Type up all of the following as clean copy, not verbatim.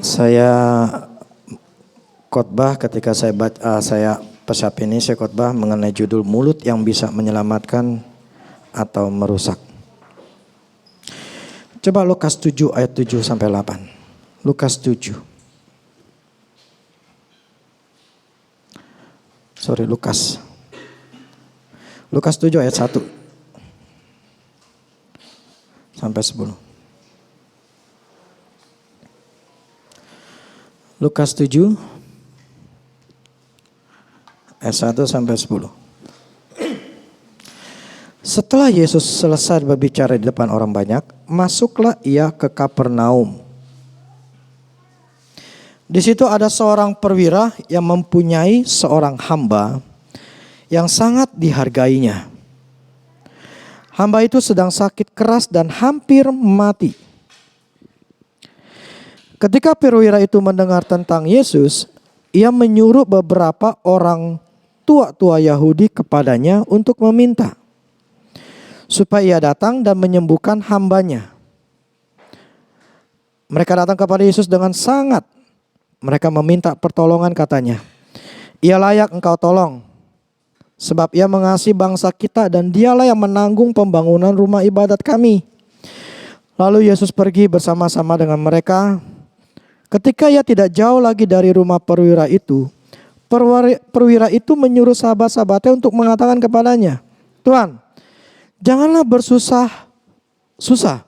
Saya khotbah ketika saya persiap ini saya khotbah mengenai judul mulut yang bisa menyelamatkan atau merusak. Coba Lukas 7 ayat 7 sampai 8. Lukas 7. Lukas 7 ayat 1 sampai 10. Lukas 7 ayat 1 sampai 10. Setelah Yesus selesai berbicara di depan orang banyak, masuklah ia ke Kapernaum. Di situ ada seorang perwira yang mempunyai seorang hamba yang sangat dihargainya. Hamba itu sedang sakit keras dan hampir mati. Ketika perwira itu mendengar tentang Yesus, ia menyuruh beberapa orang tua-tua Yahudi kepadanya untuk meminta supaya ia datang dan menyembuhkan hambanya. Mereka datang kepada Yesus dengan sangat. Mereka meminta pertolongan, katanya, "Ia layak engkau tolong, sebab ia mengasihi bangsa kita dan dialah yang menanggung pembangunan rumah ibadat kami." Lalu Yesus pergi bersama-sama dengan mereka. Ketika ia tidak jauh lagi dari rumah perwira itu, perwira itu menyuruh sahabat-sahabatnya untuk mengatakan kepadanya, "Tuhan, janganlah bersusah-susah,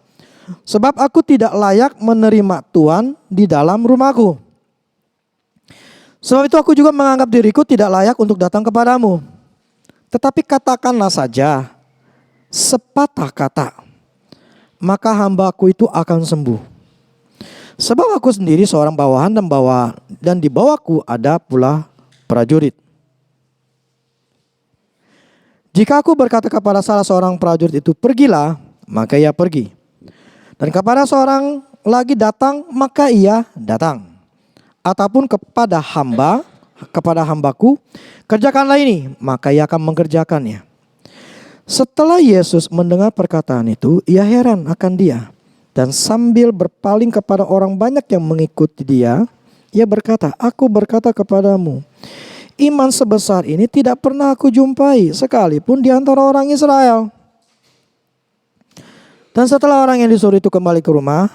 sebab aku tidak layak menerima Tuhan di dalam rumahku. Sebab itu aku juga menganggap diriku tidak layak untuk datang kepadamu. Tetapi katakanlah saja sepatah kata, maka hambaku itu akan sembuh. Sebab aku sendiri seorang bawahan dan di bawahku ada pula prajurit. Jika aku berkata kepada salah seorang prajurit itu, pergilah, maka ia pergi. Dan kepada seorang lagi datang, maka ia datang. Ataupun kepada hambaku, kerjakanlah ini, maka ia akan mengerjakannya." Setelah Yesus mendengar perkataan itu, ia heran akan dia. Dan sambil berpaling kepada orang banyak yang mengikuti dia, ia berkata, "Aku berkata kepadamu, iman sebesar ini tidak pernah aku jumpai sekalipun di antara orang Israel." Dan setelah orang yang disuruh itu kembali ke rumah,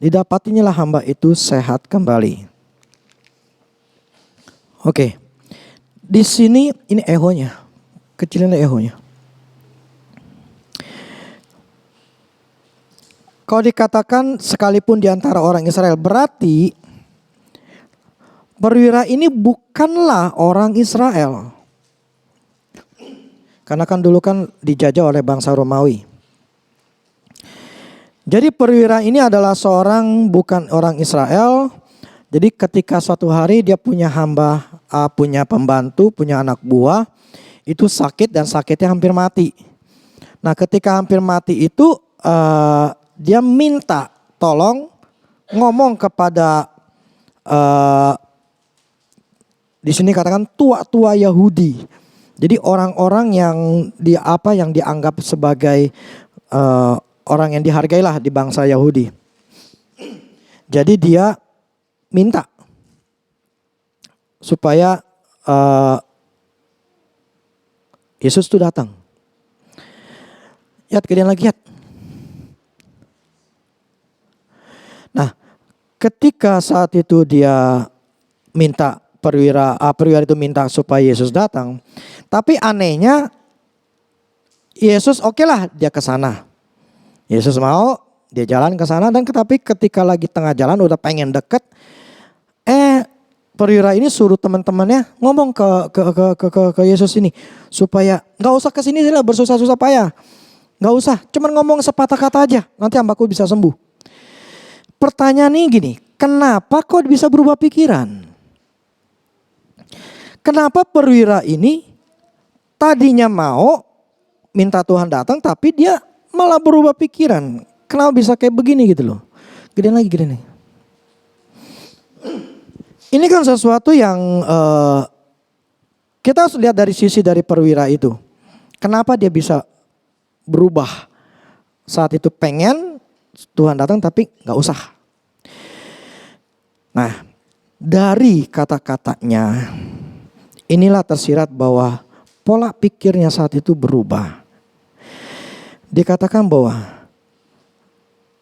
didapatinya hamba itu sehat kembali. Oke, di sini ini ehonya, kecilin ehonya. Kalau dikatakan sekalipun di antara orang Israel, berarti perwira ini bukanlah orang Israel. Karena kan dulu kan dijajah oleh bangsa Romawi. Jadi perwira ini adalah seorang bukan orang Israel. Jadi ketika suatu hari dia punya hamba, punya pembantu, punya anak buah, itu sakit dan sakitnya hampir mati. Nah, ketika hampir mati itu dia minta tolong ngomong kepada di sini katakan tua-tua Yahudi. Jadi orang-orang yang dianggap sebagai orang yang dihargailah di bangsa Yahudi. Jadi dia minta supaya Yesus itu datang. Lihat kalian lagi, lihat. Nah, ketika saat itu dia minta perwira itu minta supaya Yesus datang. Tapi anehnya Yesus okelah dia ke sana. Yesus mau, dia jalan ke sana dan tetapi ketika lagi tengah jalan udah pengen deket, perwira ini suruh teman-temannya ngomong ke Yesus ini supaya nggak usah kesini sih lah bersusah-susah payah. Nggak usah, cuman ngomong sepatah kata aja, nanti hambaku bisa sembuh. Pertanyaannya gini, kenapa kok bisa berubah pikiran? Kenapa perwira ini tadinya mau minta Tuhan datang tapi dia malah berubah pikiran? Kenapa bisa kayak begini gitu loh? Gedein lagi. Ini kan sesuatu yang kita harus lihat dari sisi dari perwira itu. Kenapa dia bisa berubah? Saat itu pengen Tuhan datang tapi gak usah. Nah, dari kata-katanya inilah tersirat bahwa pola pikirnya saat itu berubah. Dikatakan bahwa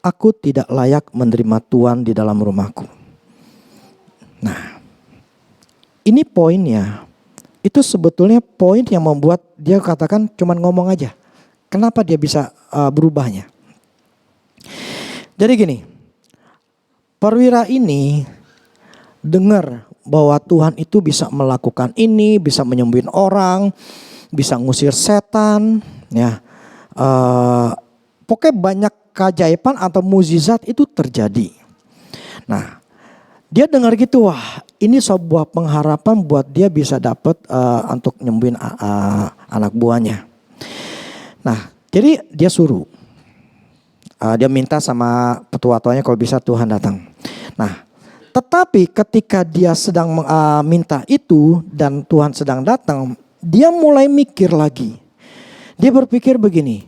aku tidak layak menerima Tuhan di dalam rumahku. Nah, ini poinnya. Itu sebetulnya poin yang membuat dia katakan cuman ngomong aja. Kenapa dia bisa berubahnya? Jadi gini, perwira ini dengar bahwa Tuhan itu bisa melakukan ini, bisa menyembuhin orang, bisa ngusir setan, ya. Pokoknya banyak keajaiban atau mukjizat itu terjadi. Nah, dia dengar gitu, wah ini sebuah pengharapan buat dia bisa dapat untuk nyembuhin anak buahnya. Nah, jadi dia suruh, dia minta sama petua-tuanya kalau bisa Tuhan datang. Nah, tetapi ketika dia sedang minta itu dan Tuhan sedang datang, dia mulai mikir lagi. Dia berpikir begini,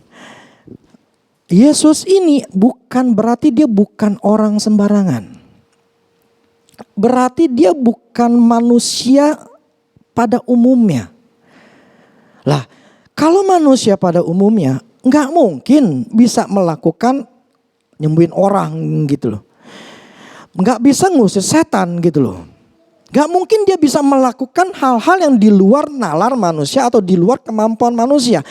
Yesus ini bukan berarti dia bukan orang sembarangan. Berarti dia bukan manusia pada umumnya. Lah, kalau manusia pada umumnya nggak mungkin bisa melakukan nyembuhin orang gitu loh. Nggak bisa ngusir setan gitu loh. Nggak mungkin dia bisa melakukan hal-hal yang di luar nalar manusia atau di luar kemampuan manusia.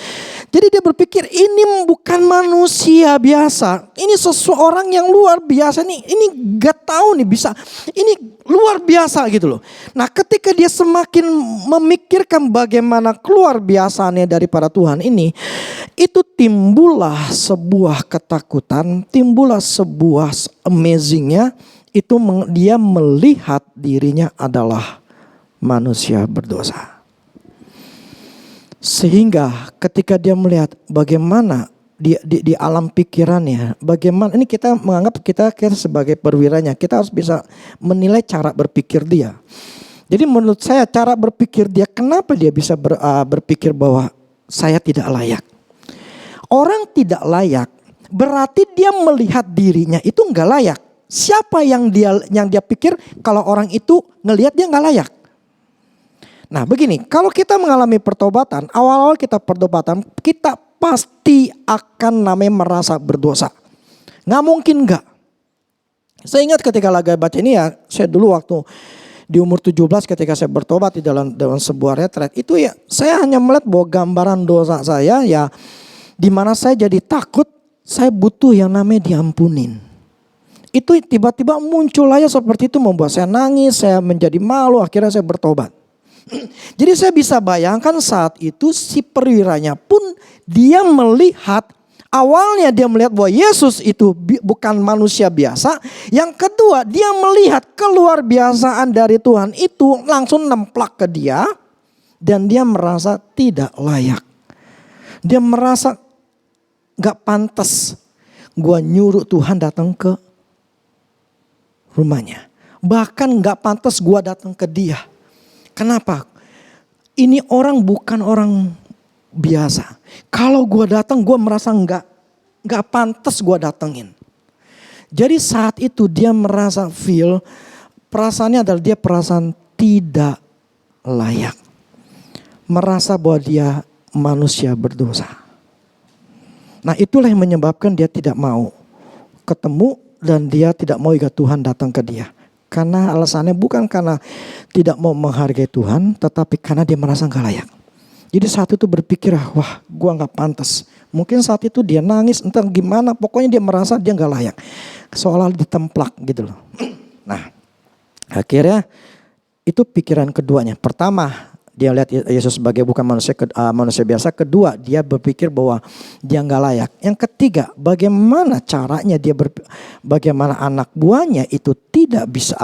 Jadi dia berpikir ini bukan manusia biasa. Ini seseorang yang luar biasa nih. Ini gak tahu nih bisa. Ini luar biasa gitu loh. Nah, ketika dia semakin memikirkan bagaimana keluar biasanya daripada Tuhan ini, itu timbullah sebuah ketakutan, timbullah sebuah amazingnya. Itu dia melihat dirinya adalah manusia berdosa. Sehingga ketika dia melihat bagaimana di alam pikirannya, bagaimana ini kita menganggap kita sebagai perwiranya, kita harus bisa menilai cara berpikir dia. Jadi menurut saya cara berpikir dia, kenapa dia bisa berpikir bahwa saya tidak layak. Orang tidak layak berarti dia melihat dirinya itu nggak layak. Siapa yang dia pikir kalau orang itu ngelihat dia nggak layak? Nah begini, kalau kita mengalami pertobatan, awal-awal kita pertobatan, kita pasti akan namanya merasa berdosa. Nggak mungkin nggak. Saya ingat ketika lagi baca ini ya, saya dulu waktu di umur 17 ketika saya bertobat di dalam sebuah retret, itu ya saya hanya melihat bahwa gambaran dosa saya ya, di mana saya jadi takut, saya butuh yang namanya diampunin. Itu tiba-tiba muncul aja seperti itu membuat saya nangis, saya menjadi malu, akhirnya saya bertobat. Jadi saya bisa bayangkan saat itu si perwiranya pun dia melihat, awalnya dia melihat bahwa Yesus itu bukan manusia biasa. Yang kedua dia melihat keluar biasaan dari Tuhan itu langsung nemplak ke dia. Dan dia merasa tidak layak. Dia merasa gak pantas gua nyuruh Tuhan datang ke rumahnya. Bahkan gak pantas gua datang ke dia. Kenapa? Ini orang bukan orang biasa. Kalau gue datang, gue merasa nggak pantas gue datengin. Jadi saat itu dia merasa perasaannya adalah dia perasaan tidak layak. Merasa bahwa dia manusia berdosa. Nah itulah yang menyebabkan dia tidak mau ketemu dan dia tidak mau jika Tuhan datang ke dia. Karena alasannya bukan karena tidak mau menghargai Tuhan, tetapi karena dia merasa gak layak. Jadi saat itu berpikir, wah gue gak pantas. Mungkin saat itu dia nangis, entah gimana, pokoknya dia merasa dia gak layak. Seolah ditemplak gitu loh. Nah akhirnya itu pikiran keduanya. Pertama dia lihat Yesus sebagai bukan manusia biasa. Kedua dia berpikir bahwa dia gak layak. Yang ketiga bagaimana caranya bagaimana anak buahnya itu tidak bisa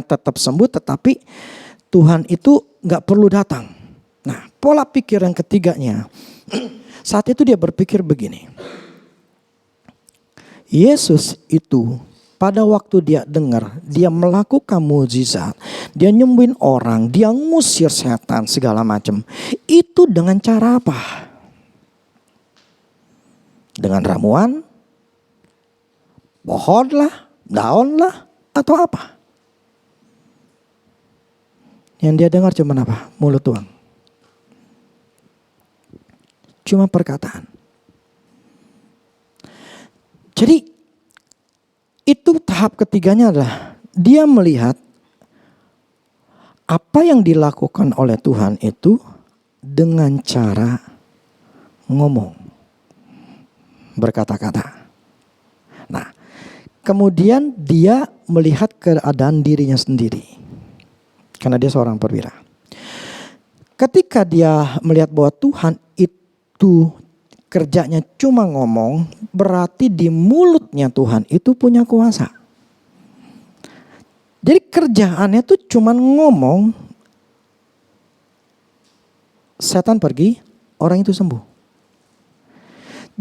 tetap sembuh, tetapi Tuhan itu gak perlu datang. Nah pola pikir yang ketiganya, saat itu dia berpikir begini. Yesus itu pada waktu dia dengar, dia melakukan mukjizat, dia nyembuhin orang, dia ngusir setan segala macam. Itu dengan cara apa? Dengan ramuan, pohon lah, daun lah, atau apa? Yang dia dengar cuma apa? Mulut doang. Cuma perkataan. Jadi itu tahap ketiganya adalah dia melihat apa yang dilakukan oleh Tuhan itu dengan cara ngomong, berkata-kata. Nah, kemudian dia melihat keadaan dirinya sendiri. Karena dia seorang perwira. Ketika dia melihat bahwa Tuhan itu kerjanya cuma ngomong, berarti di mulutnya Tuhan itu punya kuasa. Jadi kerjaannya tuh cuma ngomong, setan pergi, orang itu sembuh.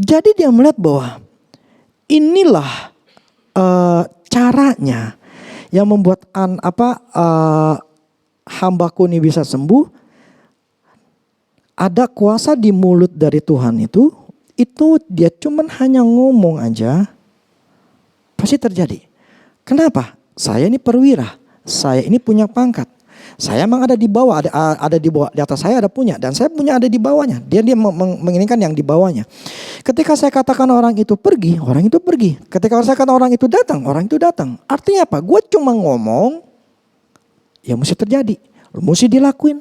Jadi dia melihat bahwa inilah caranya yang membuat hambaku ini bisa sembuh. Ada kuasa di mulut dari Tuhan itu dia cuman hanya ngomong aja, pasti terjadi. Kenapa? Saya ini perwira, saya ini punya pangkat. Saya memang ada di bawah, ada di bawah, di atas saya ada punya, dan saya punya ada di bawahnya. Dia menginginkan yang di bawahnya. Ketika saya katakan orang itu pergi, orang itu pergi. Ketika saya katakan orang itu datang, orang itu datang. Artinya apa? Gue cuma ngomong, ya mesti terjadi, mesti dilakuin.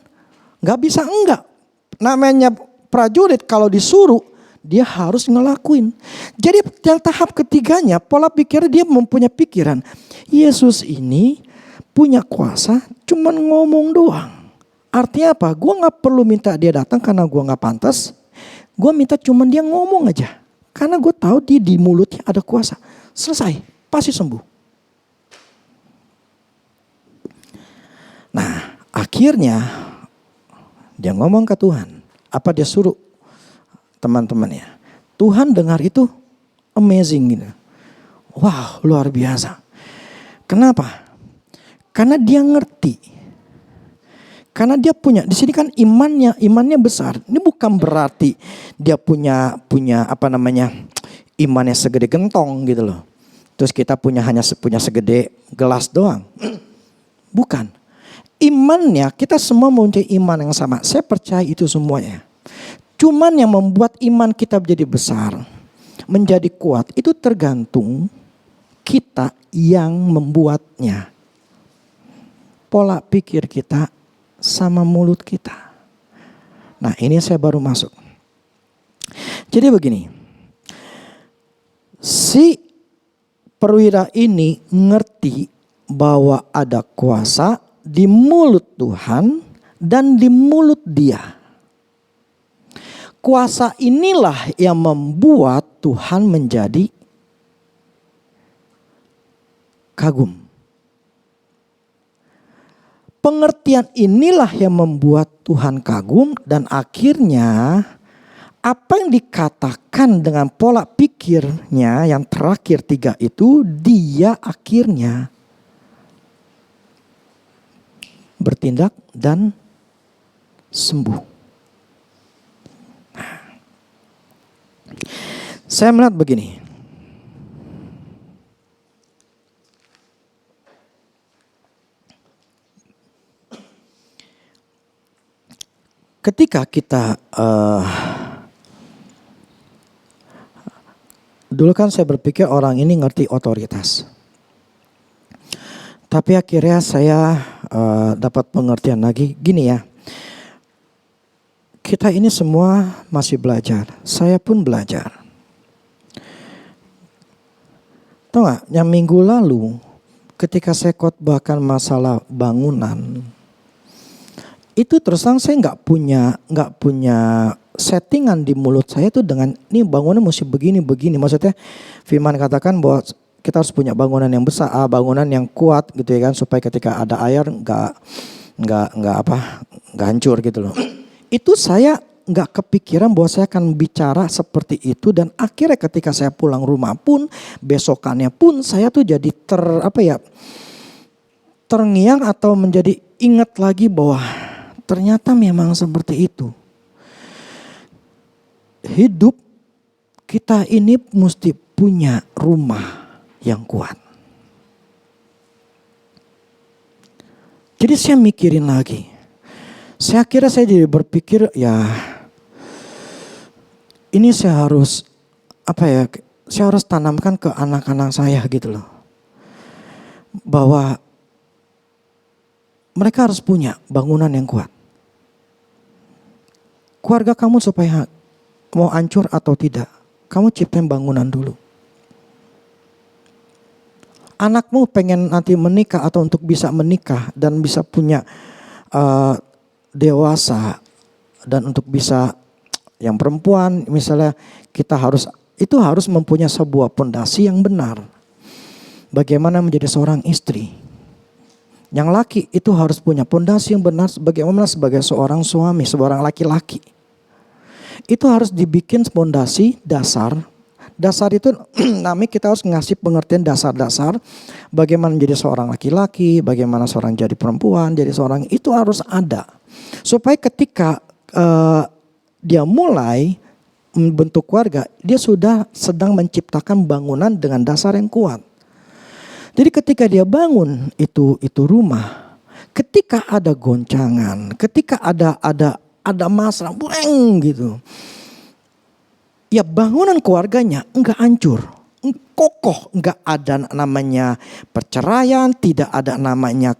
Gak bisa enggak. Namanya prajurit kalau disuruh, dia harus ngelakuin. Jadi yang tahap ketiganya, pola pikir dia mempunyai pikiran, Yesus ini punya kuasa cuman ngomong doang. Artinya apa? Gue gak perlu minta dia datang karena gue gak pantas. Gue minta cuman dia ngomong aja. Karena gue tahu dia di mulutnya ada kuasa. Selesai, pasti sembuh. Nah, akhirnya dia ngomong ke Tuhan. Apa dia suruh teman-temannya. Tuhan dengar itu amazing gitu. Wow, luar biasa. Kenapa? Karena dia ngerti. Karena dia punya, di sini kan imannya besar. Ini bukan berarti dia punya imannya segede gentong gitu loh. Terus kita hanya punya segede gelas doang. Bukan. Imannya, kita semua mempunyai iman yang sama. Saya percaya itu semuanya. Cuman yang membuat iman kita menjadi besar, menjadi kuat, itu tergantung kita yang membuatnya. Pola pikir kita sama mulut kita. Nah, ini saya baru masuk. Jadi begini. Si perwira ini ngerti bahwa ada kuasa di mulut Tuhan dan di mulut dia. Kuasa inilah yang membuat Tuhan menjadi kagum. Pengertian inilah yang membuat Tuhan kagum dan akhirnya apa yang dikatakan dengan pola pikirnya yang terakhir 3 itu, dia akhirnya bertindak dan sembuh. Saya melihat begini. Ketika kita dulu kan saya berpikir orang ini ngerti otoritas. Tapi akhirnya saya dapat pengertian lagi. Gini ya. Kita ini semua masih belajar. Saya pun belajar. Tahu gak, yang minggu lalu ketika saya khotbahkan masalah bangunan, itu terus terang saya nggak punya settingan di mulut saya itu dengan ini bangunan mesti begini. Maksudnya firman katakan bahwa kita harus punya bangunan yang besar, bangunan yang kuat gitu ya kan, supaya ketika ada air nggak hancur gitu loh. Itu saya nggak kepikiran bahwa saya akan bicara seperti itu, dan akhirnya ketika saya pulang rumah pun besokannya pun saya tuh jadi terngiang atau menjadi ingat lagi bahwa ternyata memang seperti itu. Hidup kita ini mesti punya rumah yang kuat. Jadi saya mikirin lagi. Saya kira saya jadi berpikir ya ini saya harus saya harus tanamkan ke anak-anak saya gitu loh. Bahwa mereka harus punya bangunan yang kuat. Keluarga kamu supaya mau hancur atau tidak, kamu ciptain bangunan dulu. Anakmu pengen nanti menikah atau untuk bisa menikah dan bisa punya dewasa dan untuk bisa yang perempuan misalnya itu harus mempunyai sebuah pondasi yang benar. Bagaimana menjadi seorang istri. Yang laki itu harus punya pondasi yang benar bagaimana sebagai seorang suami, seorang laki-laki. Itu harus dibikin pondasi dasar. Dasar itu namanya kita harus ngasih pengertian dasar-dasar bagaimana menjadi seorang laki-laki, bagaimana seorang jadi perempuan, jadi seorang itu harus ada. Supaya ketika dia mulai membentuk keluarga, dia sudah sedang menciptakan bangunan dengan dasar yang kuat. Jadi ketika dia bangun itu rumah, ketika ada goncangan, ketika ada masalah, bueng gitu. Ya bangunan keluarganya enggak hancur, kokoh, enggak ada namanya perceraian, tidak ada namanya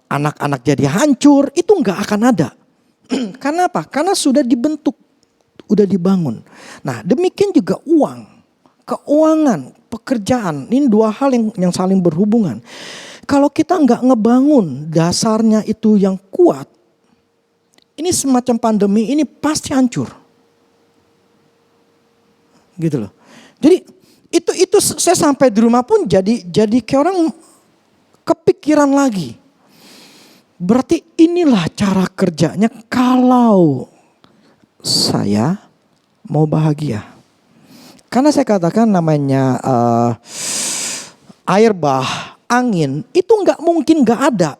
anak-anak jadi hancur, itu enggak akan ada. Karena apa? Karena sudah dibentuk, udah dibangun. Nah demikian juga uang, keuangan, pekerjaan, ini dua hal yang saling berhubungan. Kalau kita enggak ngebangun dasarnya itu yang kuat, ini semacam pandemi ini pasti hancur. Gitu loh. Jadi itu saya sampai di rumah pun jadi kayak orang kepikiran lagi. Berarti inilah cara kerjanya kalau saya mau bahagia. Karena saya katakan namanya air bah, angin itu nggak mungkin nggak ada.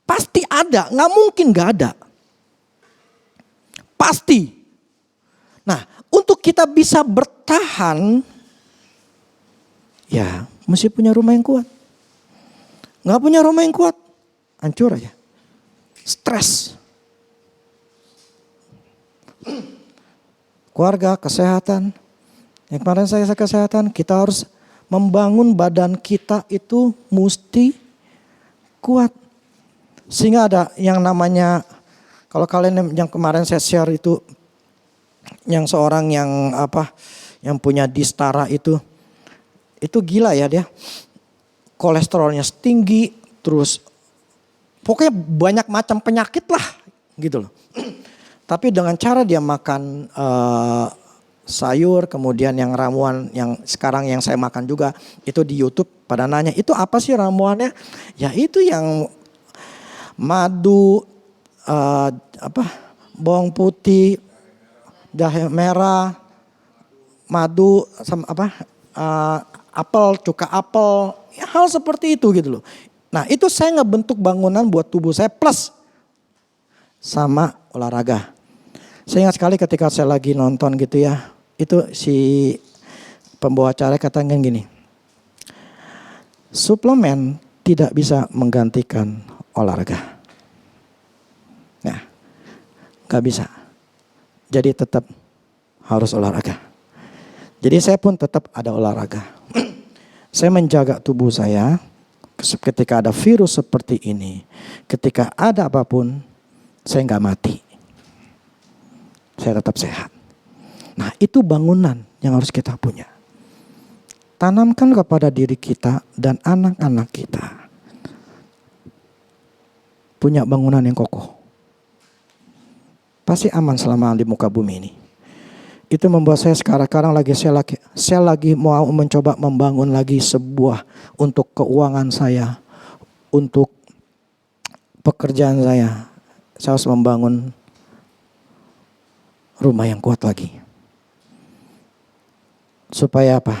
Pasti ada, nggak mungkin nggak ada. Pasti. Nah, untuk kita bisa bertahan, ya mesti punya rumah yang kuat. Nggak punya rumah yang kuat, hancur aja. Stres. Keluarga, kesehatan. Yang kemarin saya kesehatan, kita harus membangun badan kita itu mesti kuat. Sehingga ada yang namanya, kalau kalian yang kemarin saya share itu, yang seorang yang punya distara itu gila ya dia. Kolesterolnya tinggi, terus pokoknya banyak macam penyakit lah gitu loh. Tapi dengan cara dia makan sayur, kemudian yang ramuan yang sekarang yang saya makan juga itu di YouTube pada nanya itu apa sih ramuannya? Ya itu yang madu, bawang putih, jahe merah, madu, sama apel, cuka apel, ya, hal seperti itu gitu loh. Nah itu saya ngebentuk bangunan buat tubuh saya plus sama olahraga. Saya ingat sekali ketika saya lagi nonton gitu ya, itu si pembawa acara katakan gini, suplemen tidak bisa menggantikan olahraga. Nah, gak bisa. Jadi tetap harus olahraga. Jadi saya pun tetap ada olahraga. Saya menjaga tubuh saya ketika ada virus seperti ini. Ketika ada apapun, saya nggak mati. Saya tetap sehat. Nah itu bangunan yang harus kita punya. Tanamkan kepada diri kita dan anak-anak kita. Punya bangunan yang kokoh. Pasti aman selama di muka bumi ini. Itu membuat saya sekarang saya lagi mau mencoba membangun lagi sebuah untuk keuangan saya, untuk pekerjaan saya. Saya harus membangun rumah yang kuat lagi. Supaya apa?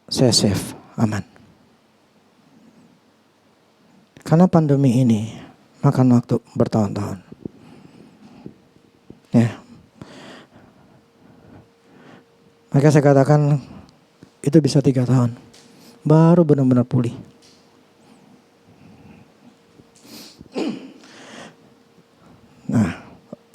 Saya safe, aman. Karena pandemi ini makan waktu bertahun-tahun. Ya. Maka saya katakan itu bisa 3 tahun. Baru benar-benar pulih.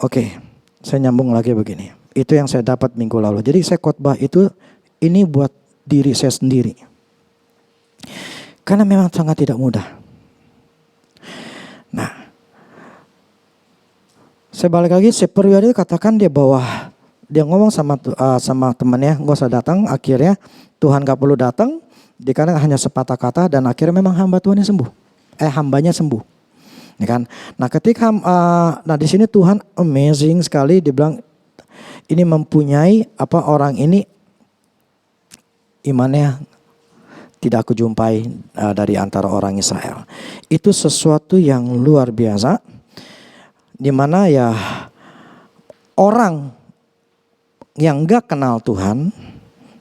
Oke, saya nyambung lagi begini. Itu yang saya dapat minggu lalu. Jadi saya khotbah itu ini buat diri saya sendiri. Karena memang sangat tidak mudah. Nah, saya balik lagi, si perwira itu katakan dia bahwa dia ngomong sama temannya, gak usah datang. Akhirnya Tuhan gak perlu datang, dikarenakan hanya sepatah kata dan akhirnya memang hamba Tuhannya sembuh. Hambanya sembuh. Ya kan? Nah, ketika di sini Tuhan amazing sekali, dia bilang ini mempunyai orang ini imannya tidak aku jumpai dari antara orang Israel. Itu sesuatu yang luar biasa, di mana ya orang yang gak kenal Tuhan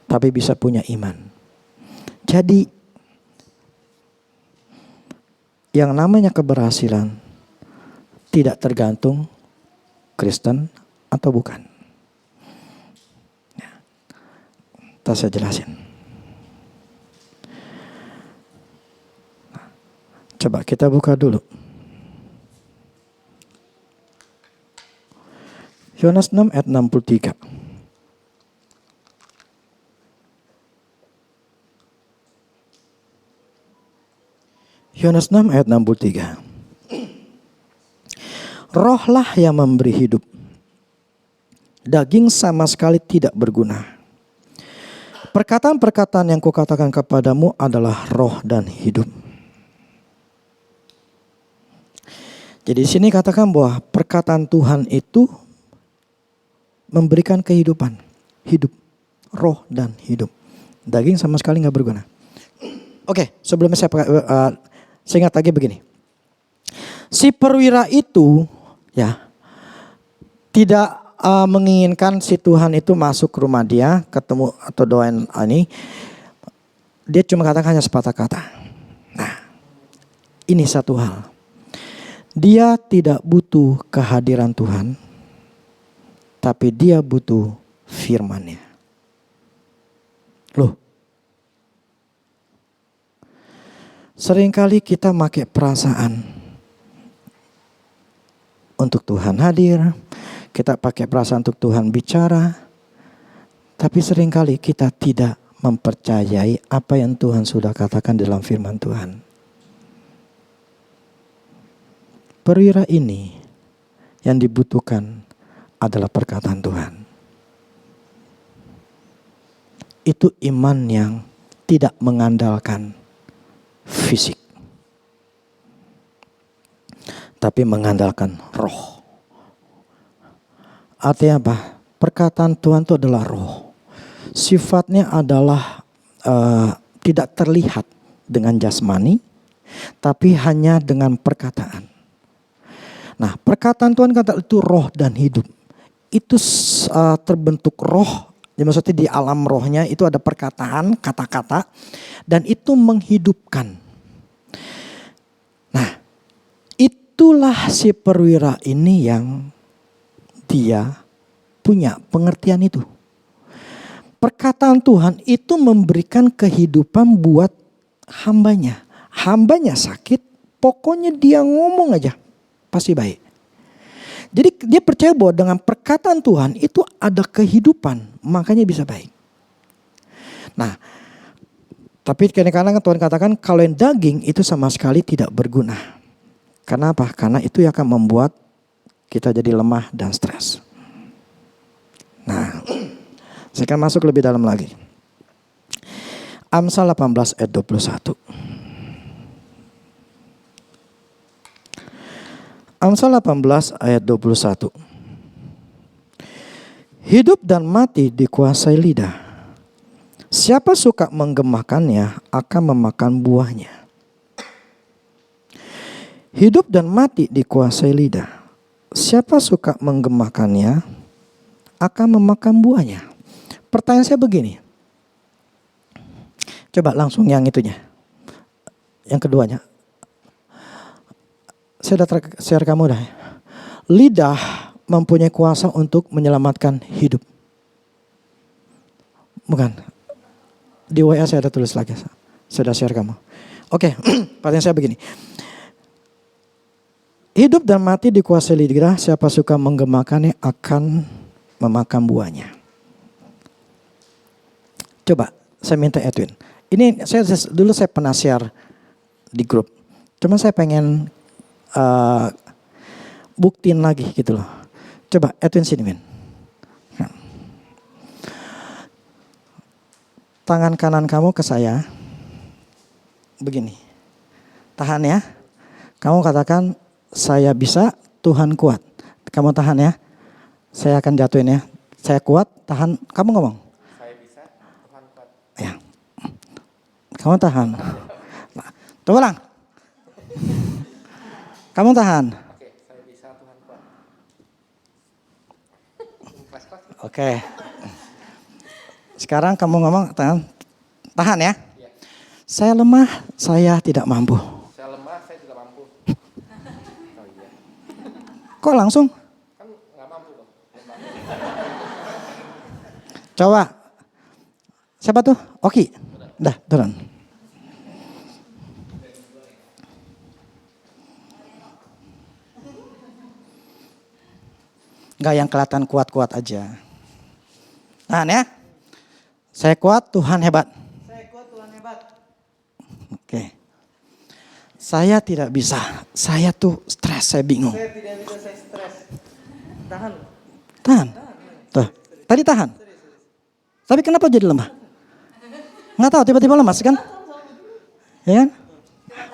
tapi bisa punya iman. Jadi yang namanya keberhasilan tidak tergantung Kristen atau bukan. Tak saya jelasin. Coba kita buka dulu. Yohanes 6 ayat 63. Yohanes 6 ayat 63. Rohlah yang memberi hidup. Daging sama sekali tidak berguna. Perkataan-perkataan yang kukatakan kepadamu adalah roh dan hidup. Jadi di sini katakan bahwa perkataan Tuhan itu memberikan kehidupan, hidup, roh dan hidup. Daging sama sekali nggak berguna. Oke, sebelumnya saya ingat lagi begini. Si perwira itu ya tidak menginginkan si Tuhan itu masuk ke rumah dia, ketemu atau doain ini. Dia cuma katakan hanya sepatah kata. Nah, ini satu hal. Dia tidak butuh kehadiran Tuhan, tapi dia butuh firman-Nya. Loh, seringkali kita pakai perasaan untuk Tuhan hadir, kita pakai perasaan untuk Tuhan bicara, tapi seringkali kita tidak mempercayai apa yang Tuhan sudah katakan dalam firman Tuhan. Perwira ini yang dibutuhkan adalah perkataan Tuhan. Itu iman yang tidak mengandalkan fisik, tapi mengandalkan roh. Artinya apa? Perkataan Tuhan itu adalah roh. Sifatnya adalah tidak terlihat dengan jasmani, tapi hanya dengan perkataan. Nah, perkataan Tuhan kata itu roh dan hidup. Itu terbentuk roh. Jadi maksudnya di alam rohnya itu ada perkataan, kata-kata, dan itu menghidupkan. Nah, itulah si perwira ini yang dia punya pengertian itu. Perkataan Tuhan itu memberikan kehidupan buat hambanya. Hambanya sakit, pokoknya dia ngomong aja pasti baik. Jadi dia percaya bahwa dengan perkataan Tuhan itu ada kehidupan, makanya bisa baik. Nah, tapi kadang-kadang Tuhan katakan kalau yang daging itu sama sekali tidak berguna. Kenapa? Karena itu akan membuat kita jadi lemah dan stres. Nah, saya akan masuk lebih dalam lagi. Amsal 18 ayat 21. Amsal 18 ayat 21. Hidup dan mati dikuasai lidah. Siapa suka menggemakannya akan memakan buahnya. Hidup dan mati dikuasai lidah. Siapa suka menggemakannya akan memakan buahnya. Pertanyaan saya begini. Coba langsung yang itunya. Yang keduanya. Saya udah share kamu dah. Lidah mempunyai kuasa untuk menyelamatkan hidup. Bukan. Di WA saya ada tulis lagi. Saya udah share kamu. Oke, pertanyaan saya begini. Hidup dan mati dikuasai lidah, siapa suka menggemakannya akan memakan buahnya. Coba saya minta Edwin. Ini dulu saya pernah share di grup. Cuma saya pengen buktiin lagi gitu loh. Coba Edwin sini, Min. Tangan kanan kamu ke saya. Begini. Tahan ya. Kamu katakan, saya bisa, Tuhan kuat. Kamu tahan ya. Saya akan jatuhin ya. Saya kuat, tahan. Kamu ngomong. Saya bisa, Tuhan kuat. Ya. Kamu tahan. Coba ulang. Kamu tahan. Oke, saya bisa, Tuhan kuat. Oke. Sekarang kamu ngomong, tahan. Tahan ya. Iya. Saya lemah, saya tidak mampu. Saya lemah, saya tidak mampu. Oh iya. Kok langsung? Kan nggak mampu dong. Lemah. Coba. Siapa tuh? Oki. Dah, turun. Enggak yang kelihatan kuat-kuat aja. Tahan ya. Saya kuat, Tuhan hebat. Saya kuat, Tuhan hebat. Oke. Saya tidak bisa. Saya tuh stres, saya bingung. Saya tidak bisa, saya stres. Tahan. Tahan. Tuh. Tadi tahan. Tapi kenapa jadi lemah? Nggak tahu, tiba-tiba lemas kan? Ya kan?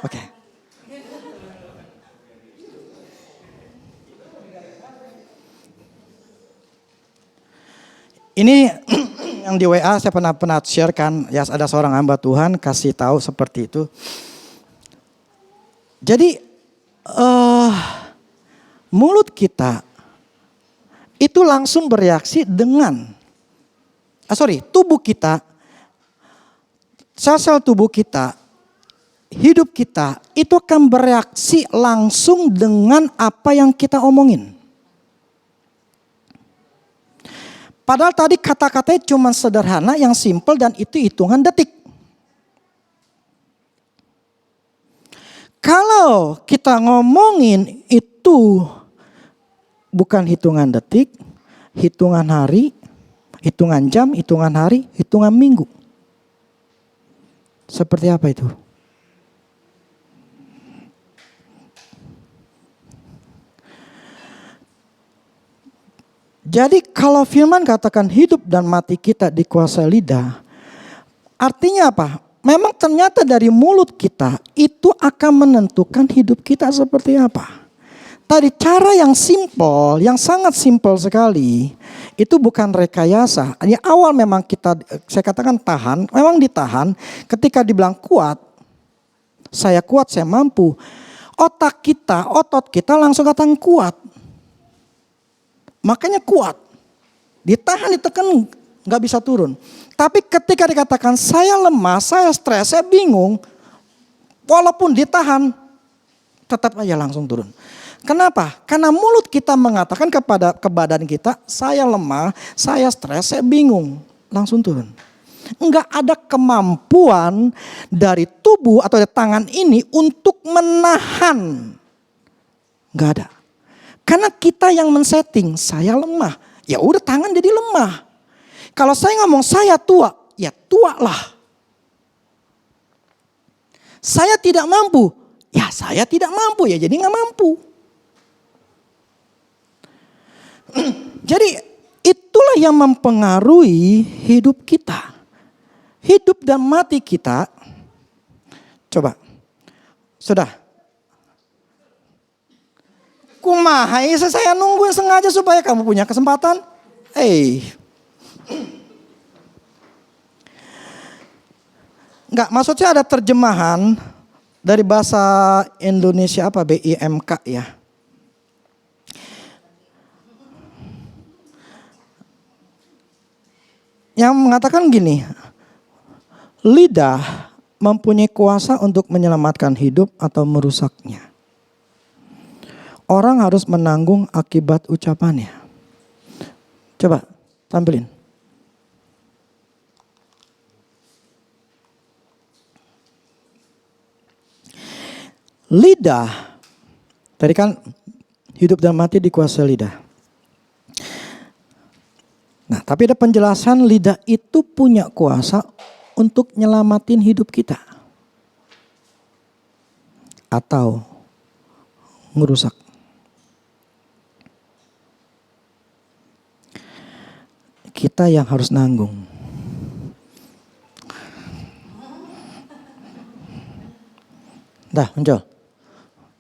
Oke. Ini yang di WA saya pernah share kan, ya ada seorang hamba Tuhan kasih tahu seperti itu. Jadi mulut kita itu langsung bereaksi dengan tubuh kita, sel-sel tubuh kita, hidup kita itu akan bereaksi langsung dengan apa yang kita omongin. Padahal tadi kata-katanya cuma sederhana, yang simple dan itu hitungan detik. Kalau kita ngomongin itu bukan hitungan detik, hitungan hari, hitungan jam, hitungan hari, hitungan minggu. Seperti apa itu? Jadi kalau firman katakan hidup dan mati kita dikuasai lidah, artinya apa? Memang ternyata dari mulut kita itu akan menentukan hidup kita seperti apa. Tadi cara yang simple, yang sangat simple sekali, itu bukan rekayasa. Di awal memang saya katakan tahan, memang ditahan. Ketika dibilang kuat, saya mampu. Otot kita langsung katakan kuat. Makanya kuat. Ditahan, ditekan, gak bisa turun. Tapi ketika dikatakan saya lemah, saya stres, saya bingung. Walaupun ditahan, tetap aja langsung turun. Kenapa? Karena mulut kita mengatakan ke badan kita, saya lemah, saya stres, saya bingung. Langsung turun. Enggak ada kemampuan dari tubuh atau dari tangan ini untuk menahan. Enggak ada. Karena kita yang men-setting, saya lemah. Ya udah tangan jadi lemah. Kalau saya ngomong saya tua, ya tua lah. Saya tidak mampu, ya saya tidak mampu, ya jadi gak mampu. Jadi itulah yang mempengaruhi hidup kita. Hidup dan mati kita. Coba, sudah. Kumaha saya nungguin sengaja supaya kamu punya kesempatan. Enggak, maksudnya ada terjemahan dari bahasa Indonesia apa BIMK ya. Yang mengatakan gini, lidah mempunyai kuasa untuk menyelamatkan hidup atau merusaknya. Orang harus menanggung akibat ucapannya. Coba tampilin. Lidah Tadi kan hidup dan mati dikuasai lidah. Nah, tapi ada penjelasan lidah itu punya kuasa untuk nyelamatin hidup kita. Atau ngerusak. Kita yang harus nanggung. Dah muncul.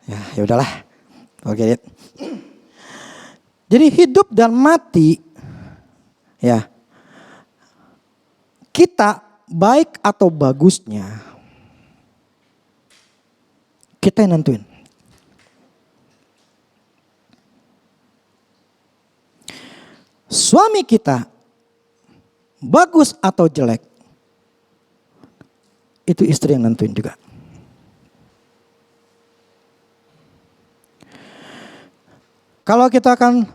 Ya udahlah. Oke. Jadi hidup dan mati, ya, kita baik atau bagusnya kita yang nentuin. Suami kita bagus atau jelek, itu istri yang nentuin juga. Kalau kita akan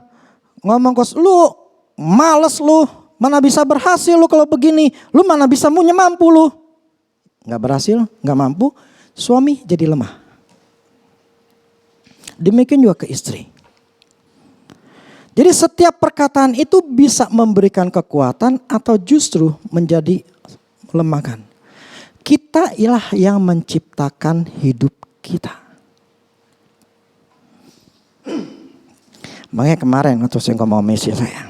ngomong kos, lu males lu, mana bisa berhasil lu kalau begini, lu mana bisa punya mampu lu. Gak berhasil, gak mampu, suami jadi lemah. Demikian juga ke istri. Jadi setiap perkataan itu bisa memberikan kekuatan atau justru menjadi melemahkan. Kita ialah yang menciptakan hidup kita. Makanya kemarin waktu saya ngomong misi saya.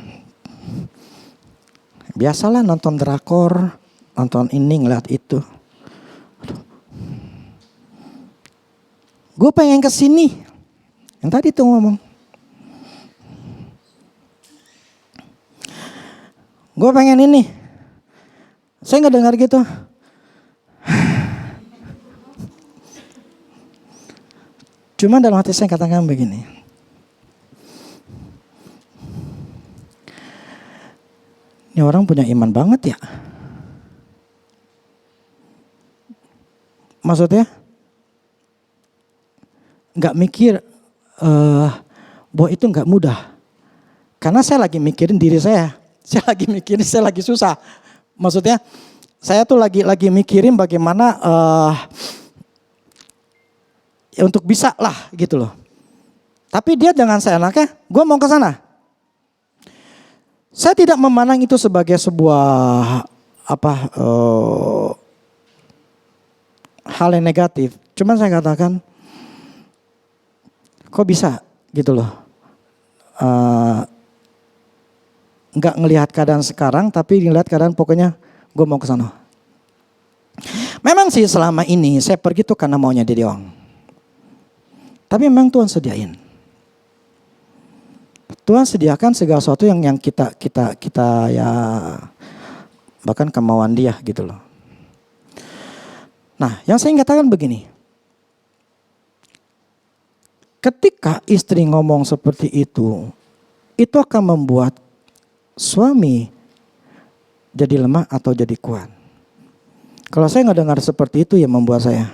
Biasalah nonton drakor, nonton ini ngeliat itu. Gue pengen kesini. Yang tadi tuh ngomong. Gue pengen ini. Saya gak dengar gitu. Cuma dalam hati saya katakan begini. Ini orang punya iman banget ya. Maksudnya gak mikir bahwa itu gak mudah. Karena saya lagi mikirin diri saya. Saya lagi mikirin, saya lagi susah. Maksudnya saya tuh lagi mikirin bagaimana ya untuk bisa lah gitu loh. Tapi dia dengan seenaknya, gue mau ke sana. Saya tidak memandang itu sebagai sebuah hal yang negatif. Cuman saya katakan, kok bisa gitu loh. Nggak ngelihat keadaan sekarang, tapi ngelihat keadaan pokoknya gue mau ke sana. Memang sih selama ini saya pergi tuh karena maunya dia doang. Tapi memang Tuhan sediain. Tuhan sediakan segala sesuatu yang kita ya bahkan kemauan dia gitu loh. Nah, yang saya katakan begini. Ketika istri ngomong seperti itu akan membuat suami jadi lemah atau jadi kuat. Kalau saya nggak dengar seperti itu ya membuat saya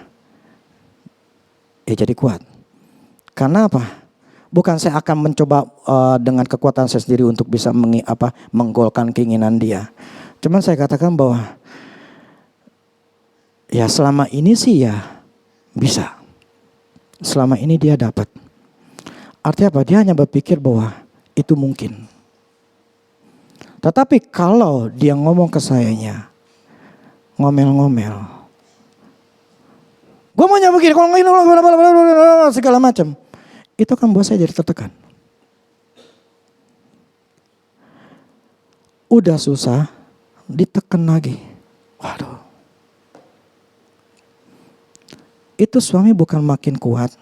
jadi kuat. Karena apa? Bukan saya akan mencoba dengan kekuatan saya sendiri untuk bisa menggolkan keinginan dia. Cuman saya katakan bahwa ya selama ini sih ya bisa. Selama ini dia dapat. Artinya apa? Dia hanya berpikir bahwa itu mungkin. Tetapi kalau dia ngomong ke sayanya, ngomel-ngomel. Gue maunya begini, kalau ini segala macam. Itu kan buat saya jadi tertekan. Udah susah, ditekan lagi. Waduh. Itu suami bukan makin kuat,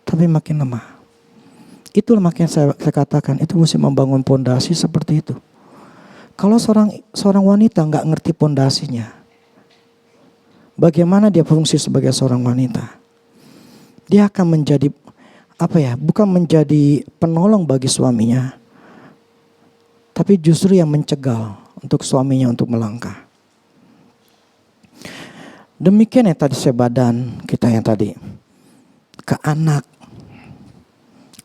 tapi makin lemah. Itulah makanya saya katakan, itu mesti membangun pondasi seperti itu. Kalau seorang wanita nggak ngerti pondasinya, bagaimana dia fungsi sebagai seorang wanita? Dia akan menjadi bukan menjadi penolong bagi suaminya, tapi justru yang mencegal untuk suaminya untuk melangkah. Demikian yang tadi sebadan kita yang tadi ke anak,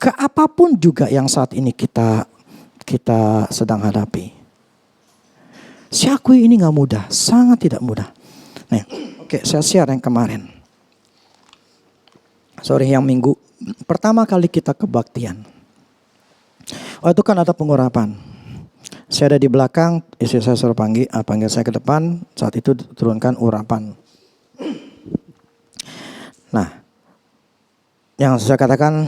ke apapun juga yang saat ini kita sedang hadapi. Saya akui ini nggak mudah, sangat tidak mudah. Nah, oke, saya share yang kemarin. sore yang minggu pertama kali kita kebaktian. Oh itu kan ada pengurapan. Saya ada di belakang, istri saya suruh panggil saya ke depan. Saat itu turunkan urapan. Nah, yang saya katakan,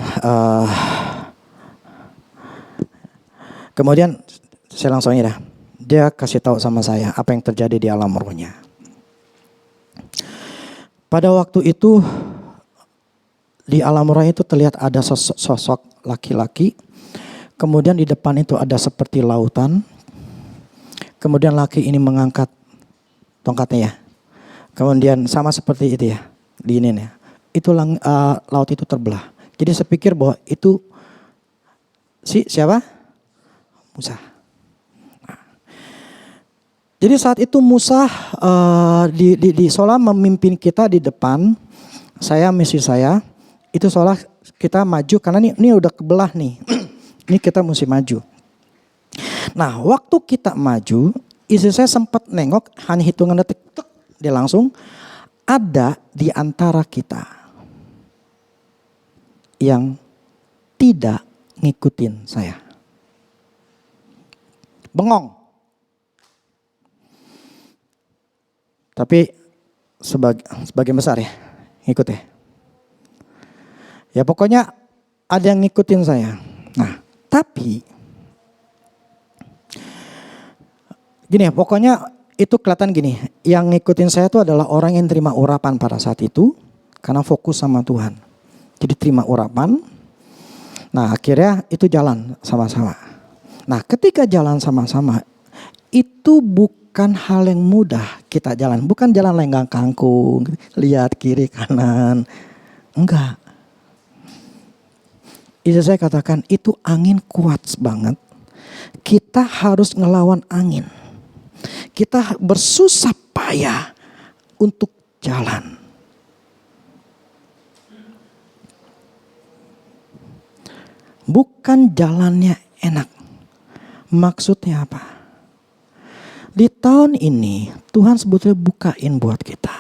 kemudian saya langsung ini dah. Dia kasih tahu sama saya apa yang terjadi di alam rohnya. Pada waktu itu di alam roh itu terlihat ada sosok laki-laki. Kemudian di depan itu ada seperti lautan. Kemudian laki ini mengangkat tongkatnya ya. Kemudian sama seperti itu ya. Di ini ya. Itu laut itu terbelah. Jadi saya pikir bahwa itu siapa? Musa. Nah. Jadi saat itu Musa di seolah memimpin kita di depan. Misi saya. Itu seolah kita maju karena ini udah kebelah nih. Ini kita mesti maju. Nah, waktu kita maju, istri saya sempat nengok hanya hitungan detik, dia langsung ada di antara kita yang tidak ngikutin saya. Bengong. Tapi sebagian besar ya, ngikut ya. Ya pokoknya ada yang ngikutin saya. Nah, tapi gini ya, pokoknya itu kelihatan gini. Yang ngikutin saya itu adalah orang yang terima urapan pada saat itu. Karena fokus sama Tuhan. Jadi terima urapan. Nah akhirnya itu jalan sama-sama. Nah ketika jalan sama-sama. Itu bukan hal yang mudah kita jalan. Bukan jalan lenggang kangkung. Lihat kiri kanan. Enggak. Istri saya katakan itu angin kuat banget. Kita harus ngelawan angin. Kita bersusah payah untuk jalan. Bukan jalannya enak. Maksudnya apa? Di tahun ini Tuhan sebetulnya bukain buat kita.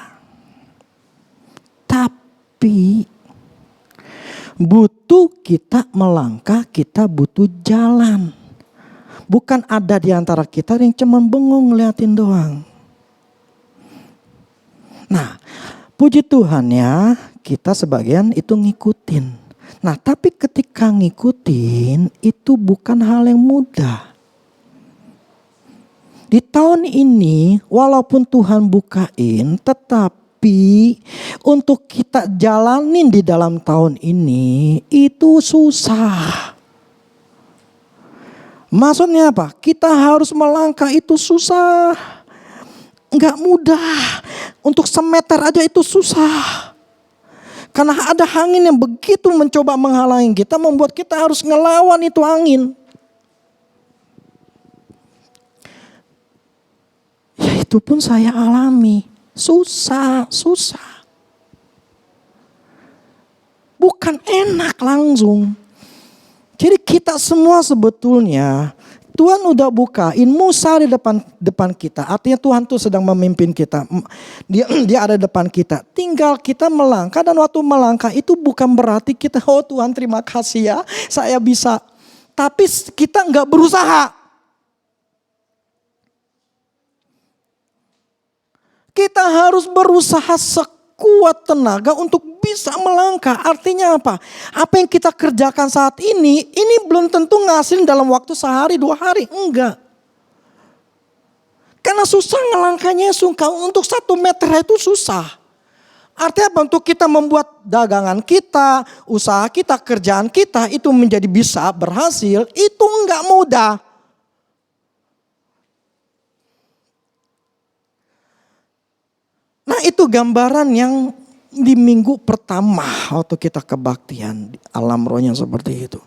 Tapi butuh kita melangkah, kita butuh jalan. Bukan ada di antara kita yang cuma bengong ngeliatin doang. Nah, puji Tuhan ya, kita sebagian itu ngikutin. Nah, tapi ketika ngikutin itu bukan hal yang mudah. Di tahun ini walaupun Tuhan bukain, tetapi untuk kita jalanin di dalam tahun ini itu susah. Maksudnya apa? Kita harus melangkah itu susah. Enggak mudah. Untuk semeter aja itu susah. Karena ada angin yang begitu mencoba menghalangi kita. Membuat kita harus ngelawan itu angin. Ya itu pun saya alami. Susah. Bukan enak langsung. Jadi kita semua sebetulnya Tuhan udah bukain Musa di depan kita. Artinya Tuhan tuh sedang memimpin kita. Dia ada depan kita. Tinggal kita melangkah dan waktu melangkah itu bukan berarti kita oh Tuhan terima kasih ya saya bisa. Tapi kita nggak berusaha. Kita harus berusaha sekuat tenaga untuk bisa melangkah. Artinya apa? Apa yang kita kerjakan saat ini belum tentu ngasilin dalam waktu sehari 2 hari. Enggak. Karena susah ngelangkahnya sungkan. Untuk 1 meter itu susah. Artinya apa? Untuk kita membuat dagangan kita, usaha kita, kerjaan kita itu menjadi bisa berhasil. Itu enggak mudah. Nah itu gambaran yang di minggu pertama waktu kita kebaktian di alam rohnya seperti itu.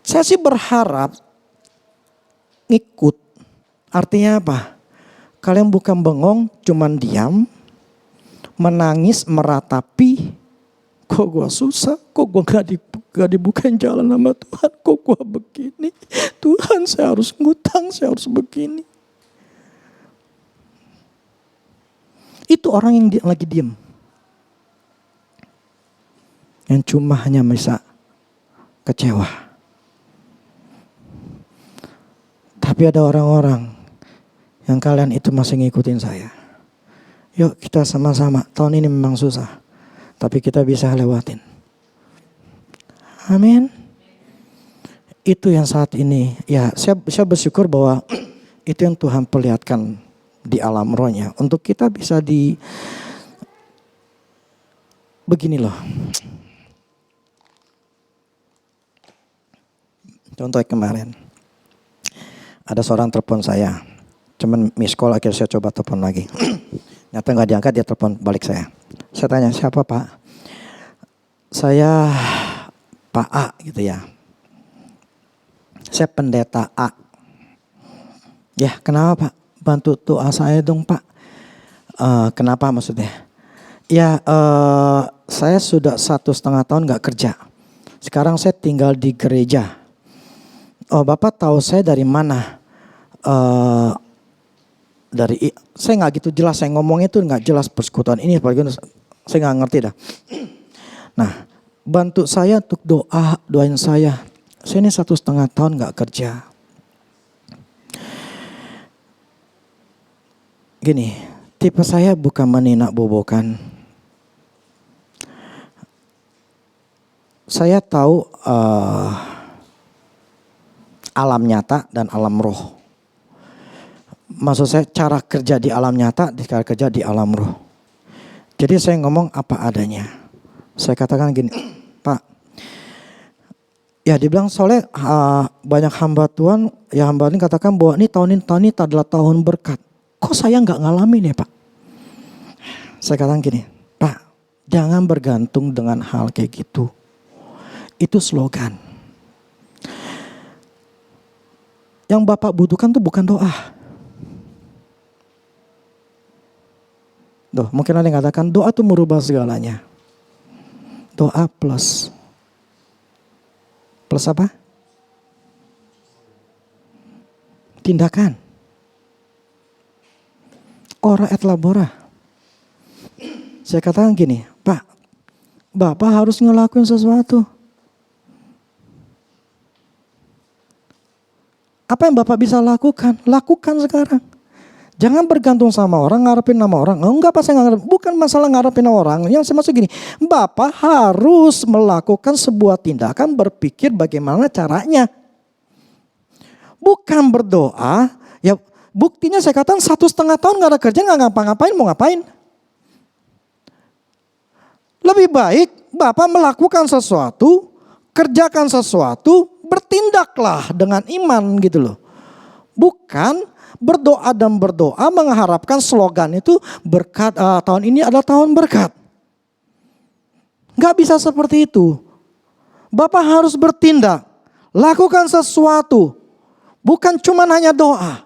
Saya sih berharap ngikut. Artinya apa? Kalian bukan bengong, cuman diam, menangis, meratapi. Kok gua susah, kok gua gak dibukain jalan sama Tuhan, kok gua begini. Tuhan saya harus ngutang, saya harus begini. Itu orang yang lagi diam. yang cuma hanya bisa kecewa. Tapi ada orang-orang yang kalian itu masih ngikutin saya. Yuk kita sama-sama, tahun ini memang susah, tapi kita bisa lewatin. Amin. Itu yang saat ini, ya saya bersyukur bahwa itu yang Tuhan perlihatkan di alam rohnya. Untuk kita bisa begini loh. Contoh kemarin, ada seorang telepon saya, cuman miss call, akhirnya saya coba telepon lagi. Nyata nggak diangkat, dia telepon balik saya. Saya tanya, siapa Pak? Saya Pak A gitu ya. Saya pendeta A. Ya kenapa Pak? Bantu doa saya dong Pak. Kenapa maksudnya? Ya saya sudah 1,5 tahun gak kerja. Sekarang saya tinggal di gereja. Oh Bapak tahu saya dari mana? Saya nggak gitu jelas, saya ngomong itu nggak jelas persekutuan ini, saya nggak ngerti dah. Nah, bantu saya untuk doain saya. Saya ini 1,5 tahun nggak kerja. Gini, tipe saya bukan meninak bobokan. Saya tahu alam nyata dan alam roh. Maksud saya cara kerja di alam nyata, cara kerja di alam roh. Jadi saya ngomong apa adanya. Saya katakan gini, Pak. Ya dibilang soalnya banyak hamba Tuhan, ya hamba ini katakan bahwa ini tahun ini adalah tahun berkat. Kok saya nggak ngalamin ya Pak? Saya katakan gini, Pak, jangan bergantung dengan hal kayak gitu. Itu slogan. Yang Bapak butuhkan tuh bukan doa. Tuh, mungkin ada yang katakan doa tuh merubah segalanya. Doa plus apa? Tindakan. Ora et labora. Saya katakan gini, Pak, Bapak harus ngelakuin sesuatu. Apa yang Bapak bisa lakukan? Lakukan sekarang. Jangan bergantung sama orang, ngarepin nama orang. Enggak, Pak, saya nggak ngarepin. Bukan masalah ngarepin nama orang. Yang saya maksud gini, Bapak harus melakukan sebuah tindakan, berpikir bagaimana caranya. Bukan berdoa. Ya buktinya saya katakan 1,5 tahun gak ada kerja, gak ngapa-ngapain, mau ngapain. Lebih baik Bapak melakukan sesuatu, kerjakan sesuatu, bertindaklah dengan iman gitu loh. Bukan berdoa dan berdoa mengharapkan slogan itu berkat, tahun ini adalah tahun berkat. Gak bisa seperti itu. Bapak harus bertindak, lakukan sesuatu, bukan cuma hanya doa.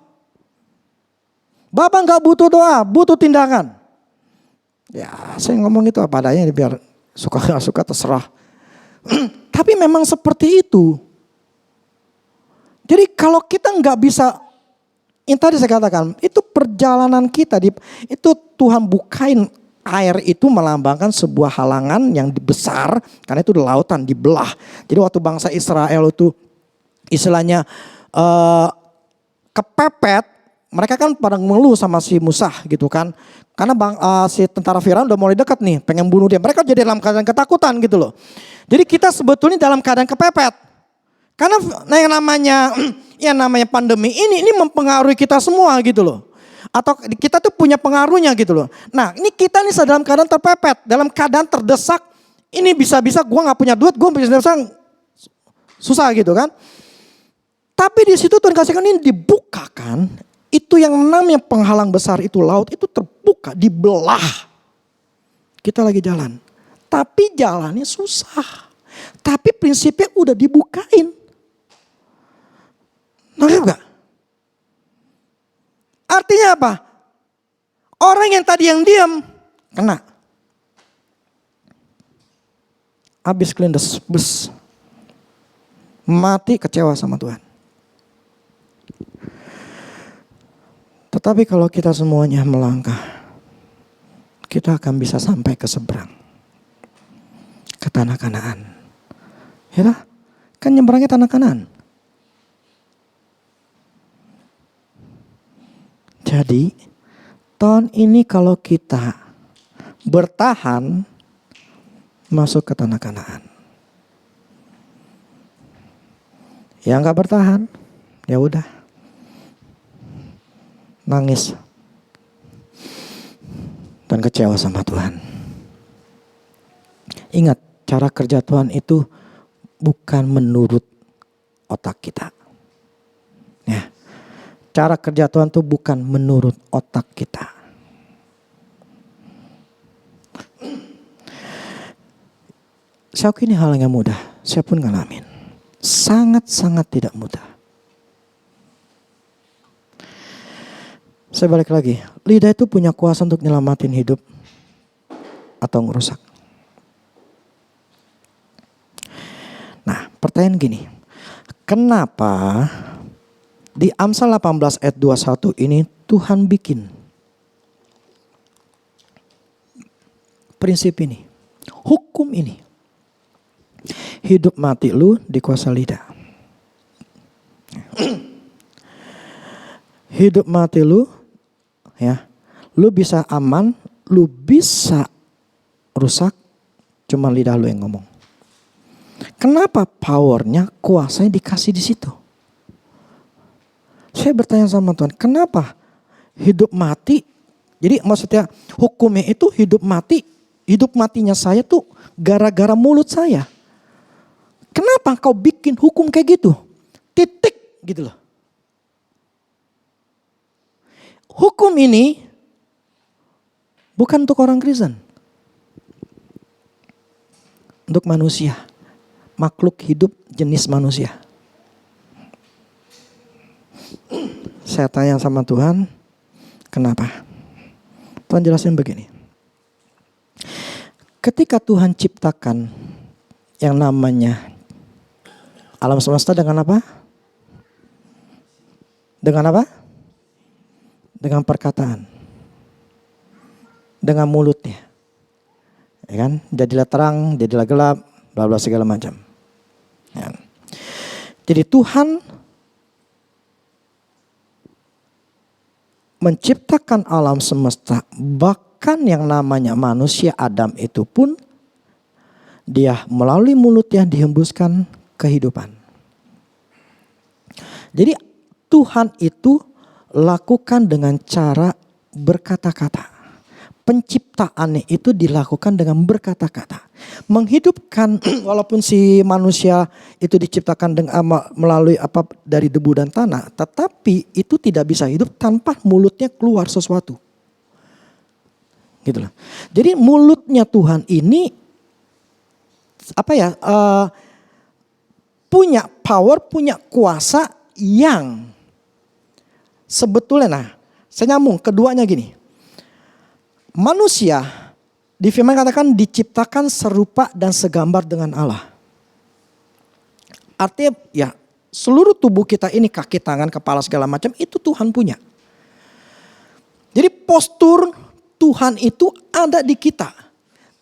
Bapak gak butuh doa, butuh tindakan. Ya saya ngomong itu apa adanya, biar suka gak suka terserah. Tapi memang seperti itu. Jadi kalau kita gak bisa, yang tadi saya katakan, itu perjalanan kita, itu Tuhan bukain air itu melambangkan sebuah halangan yang besar, karena itu lautan dibelah. Jadi waktu bangsa Israel itu istilahnya kepepet, mereka kan pada mengeluh sama si Musa gitu kan. Karena si tentara Firaun udah mulai dekat nih, pengen bunuh dia. Mereka jadi dalam keadaan ketakutan gitu loh. Jadi kita sebetulnya dalam keadaan kepepet. Karena yang namanya pandemi ini mempengaruhi kita semua gitu loh. Atau kita tuh punya pengaruhnya gitu loh. Nah ini kita nih dalam keadaan terpepet, dalam keadaan terdesak. Ini bisa-bisa gue gak punya duit, gue bisa susah gitu kan. Tapi di situ Tuhan kasihkan ini dibukakan. Itu yang namanya penghalang besar itu, laut itu terbuka, dibelah. Kita lagi jalan. Tapi jalannya susah. Tapi prinsipnya udah dibukain. Nangkep gak? Artinya apa? Orang yang tadi yang diam kena. Habis kelindes, bus. Mati kecewa sama Tuhan. Tetapi kalau kita semuanya melangkah, kita akan bisa sampai ke seberang. Kata tanah Kanaan. Ya lah, kan nyebrangnya tanah Kanaan. Jadi tahun ini kalau kita bertahan masuk ke tanah Kanaan. Yang nggak bertahan, ya udah nangis dan kecewa sama Tuhan. Ingat, cara kerja Tuhan itu bukan menurut otak kita. Ya, cara kerja Tuhan itu bukan menurut otak kita. Saya ini hal yang mudah, saya pun ngalamin. Sangat-sangat tidak mudah. Saya balik lagi, lidah itu punya kuasa untuk nyelamatin hidup atau ngerusak. Nah, pertanyaan gini, kenapa di Amsal 18 ayat 21 ini Tuhan bikin prinsip ini, hukum ini? Hidup mati lu dikuasai lidah. Hidup mati lu, ya, lu bisa aman, lu bisa rusak, cuma lidah lu yang ngomong. Kenapa powernya, kuasanya dikasih di situ? Saya bertanya sama Tuhan, kenapa hidup mati? Jadi maksudnya hukumnya itu hidup mati. Hidup matinya saya tuh gara-gara mulut saya. Kenapa kau bikin hukum kayak gitu? Titik gitu loh. Hukum ini bukan untuk orang Kristen. Untuk manusia. Makhluk hidup jenis manusia. Saya tanya sama Tuhan, kenapa? Tuhan jelasin begini. Ketika Tuhan ciptakan yang namanya alam semesta dengan apa? Dengan apa? Dengan perkataan. Dengan mulutnya. Ya kan? Jadilah terang, jadilah gelap, bla bla segala macam. Ya. Jadi Tuhan menciptakan alam semesta, bahkan yang namanya manusia Adam itu pun dia melalui mulutnya dihembuskan kehidupan. Jadi Tuhan itu lakukan dengan cara berkata-kata. Penciptaannya itu dilakukan dengan berkata-kata. Menghidupkan walaupun si manusia itu diciptakan dengan melalui apa dari debu dan tanah, tetapi itu tidak bisa hidup tanpa mulutnya keluar sesuatu. Gitu loh. Jadi mulutnya Tuhan ini punya power, punya kuasa yang sebetulnya, saya nyambung keduanya gini. Manusia di firman katakan diciptakan serupa dan segambar dengan Allah. Artinya ya seluruh tubuh kita ini, kaki, tangan, kepala segala macam itu Tuhan punya. Jadi postur Tuhan itu ada di kita.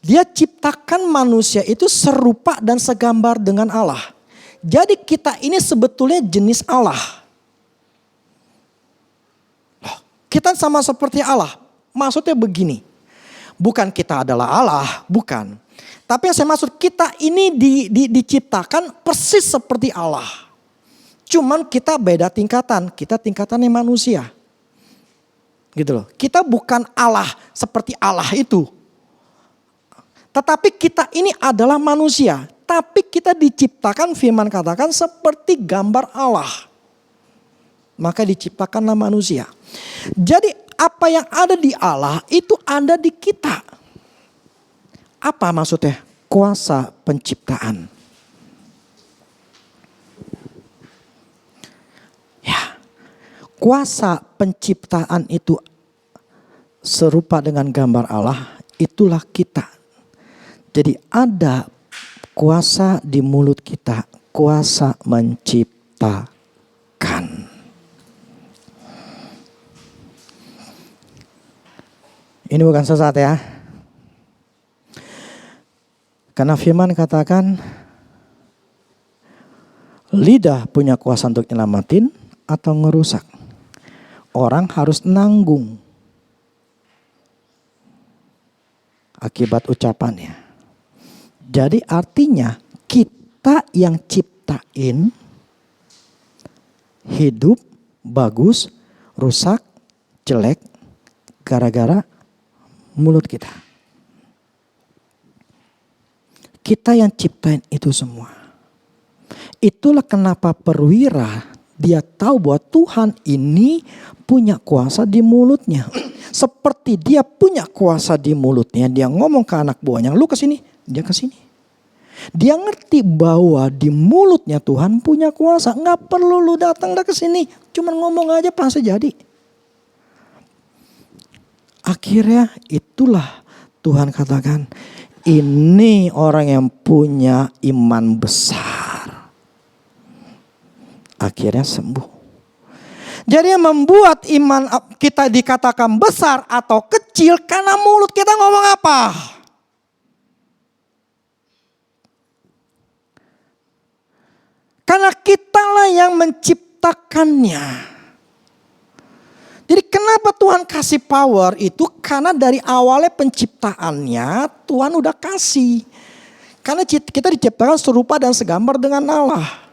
Dia ciptakan manusia itu serupa dan segambar dengan Allah. Jadi kita ini sebetulnya jenis Allah. Kita sama seperti Allah. Maksudnya begini. Bukan kita adalah Allah, bukan. Tapi yang saya maksud kita ini diciptakan persis seperti Allah. Cuman kita beda tingkatan. Kita tingkatannya manusia. Gitu loh. Kita bukan Allah seperti Allah itu. Tetapi kita ini adalah manusia. Tapi kita diciptakan, firman katakan, seperti gambar Allah. Maka diciptakanlah manusia. Jadi apa yang ada di Allah itu ada di kita. Apa maksudnya? Kuasa penciptaan. Ya, kuasa penciptaan itu serupa dengan gambar Allah, itulah kita. Jadi ada kuasa di mulut kita, kuasa menciptakan. Ini bukan sesat ya. Karena firman katakan lidah punya kuasa untuk nyelamatin atau ngerusak. Orang harus nanggung akibat ucapannya. Jadi artinya kita yang ciptain hidup bagus, rusak, jelek gara-gara mulut kita. Kita yang ciptain itu semua. Itulah kenapa perwira dia tahu bahwa Tuhan ini punya kuasa di mulutnya. Seperti dia punya kuasa di mulutnya, dia ngomong ke anak buahnya, lu kesini, dia kesini. Dia ngerti bahwa di mulutnya Tuhan punya kuasa. Nggak perlu lu datang dah kesini, cuman ngomong aja pasti jadi. Akhirnya itulah Tuhan katakan, ini orang yang punya iman besar. Akhirnya sembuh. Jadi yang membuat iman kita dikatakan besar atau kecil karena mulut kita ngomong apa? Karena kitalah yang menciptakannya. Jadi kenapa Tuhan kasih power itu? Karena dari awalnya penciptaannya Tuhan udah kasih. Karena kita diciptakan serupa dan segambar dengan Allah.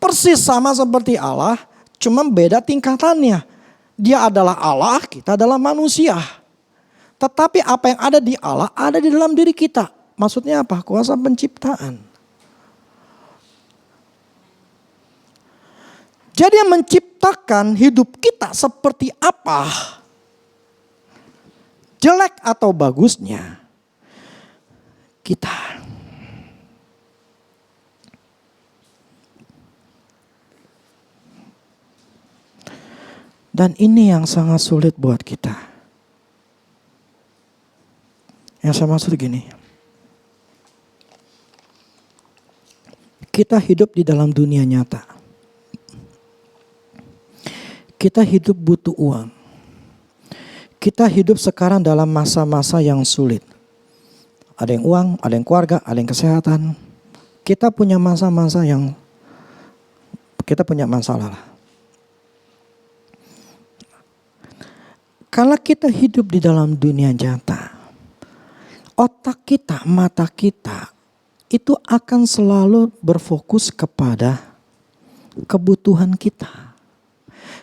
Persis sama seperti Allah, cuma beda tingkatannya. Dia adalah Allah, kita adalah manusia. Tetapi apa yang ada di Allah ada di dalam diri kita. Maksudnya apa? Kuasa penciptaan. Jadi yang menciptakan hidup kita seperti apa? Jelek atau bagusnya? Kita. Dan ini yang sangat sulit buat kita. Yang saya maksud gini. Kita hidup di dalam dunia nyata. Kita hidup butuh uang. Kita hidup sekarang dalam masa-masa yang sulit. Ada yang uang, ada yang keluarga, ada yang kesehatan. Kita punya masa-masa yang kita punya masalah lah. Kalau kita hidup di dalam dunia nyata, otak kita, mata kita itu akan selalu berfokus kepada kebutuhan kita.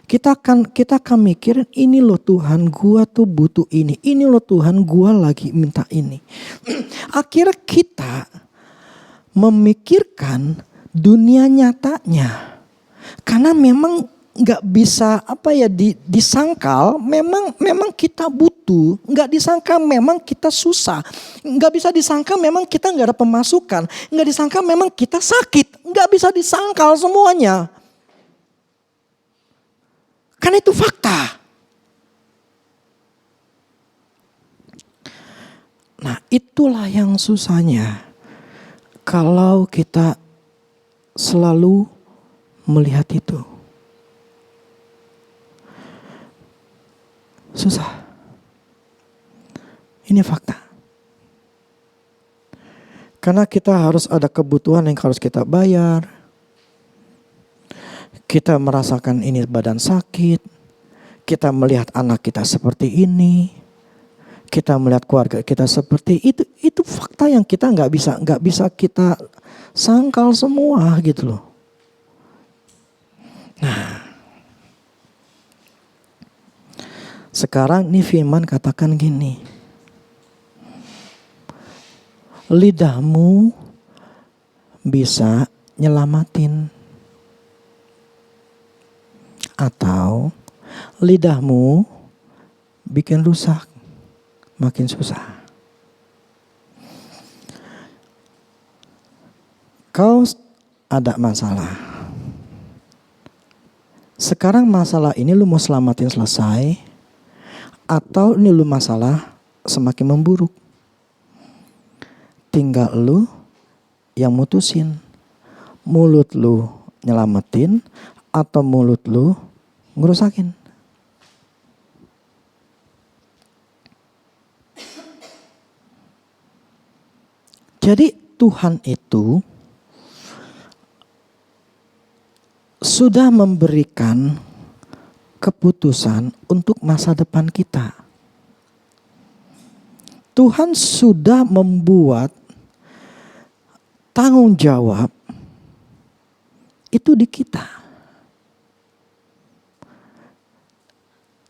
Kita akan mikirin, ini loh Tuhan, gua tuh butuh ini. Ini loh Tuhan, gua lagi minta ini. Akhirnya kita memikirkan dunia nyatanya. Karena memang nggak bisa disangkal, memang kita butuh, nggak disangka memang kita susah, nggak bisa disangka memang kita nggak ada pemasukan, nggak disangka memang kita sakit, nggak bisa disangkal semuanya. Karena itu fakta. Nah, itulah yang susahnya kalau kita selalu melihat itu. Susah. Ini fakta. Karena kita harus ada kebutuhan yang harus kita bayar. Kita merasakan ini badan sakit. Kita melihat anak kita seperti ini. Kita melihat keluarga kita seperti itu. Itu fakta yang kita nggak bisa kita sangkal semua gitu loh. Nah, sekarang nih firman katakan gini. Lidahmu bisa nyelamatin. Atau lidahmu bikin rusak. Makin susah. Kau ada masalah. Sekarang masalah ini lu mau selamatin selesai. Atau ini lu masalah semakin memburuk. Tinggal lu yang mutusin. Mulut lu nyelamatin atau mulut lu ngerusakin. Jadi Tuhan itu sudah memberikan keputusan untuk masa depan kita. Tuhan sudah membuat tanggung jawab itu di kita.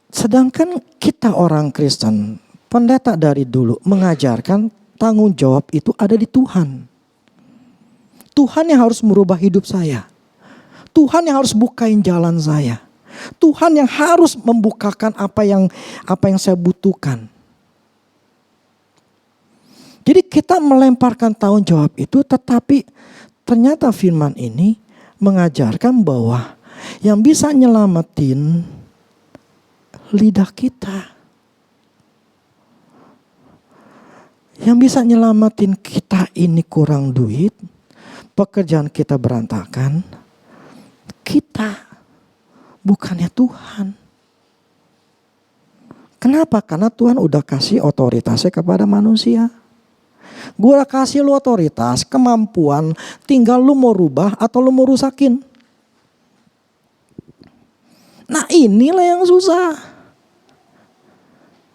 Sedangkan kita orang Kristen, pendeta dari dulu mengajarkan tanggung jawab itu ada di Tuhan. Tuhan yang harus merubah hidup saya. Tuhan yang harus bukain jalan saya. Tuhan yang harus membukakan apa yang saya butuhkan. Jadi kita melemparkan tanggung jawab itu, tetapi ternyata firman ini mengajarkan bahwa yang bisa nyelamatin lidah kita. Yang bisa nyelamatin kita ini kurang duit, pekerjaan kita berantakan, kita, bukannya Tuhan. Kenapa? Karena Tuhan udah kasih otoritasnya kepada manusia. Gue udah kasih lu otoritas, kemampuan, tinggal lu mau rubah atau lu mau rusakin. Nah inilah yang susah.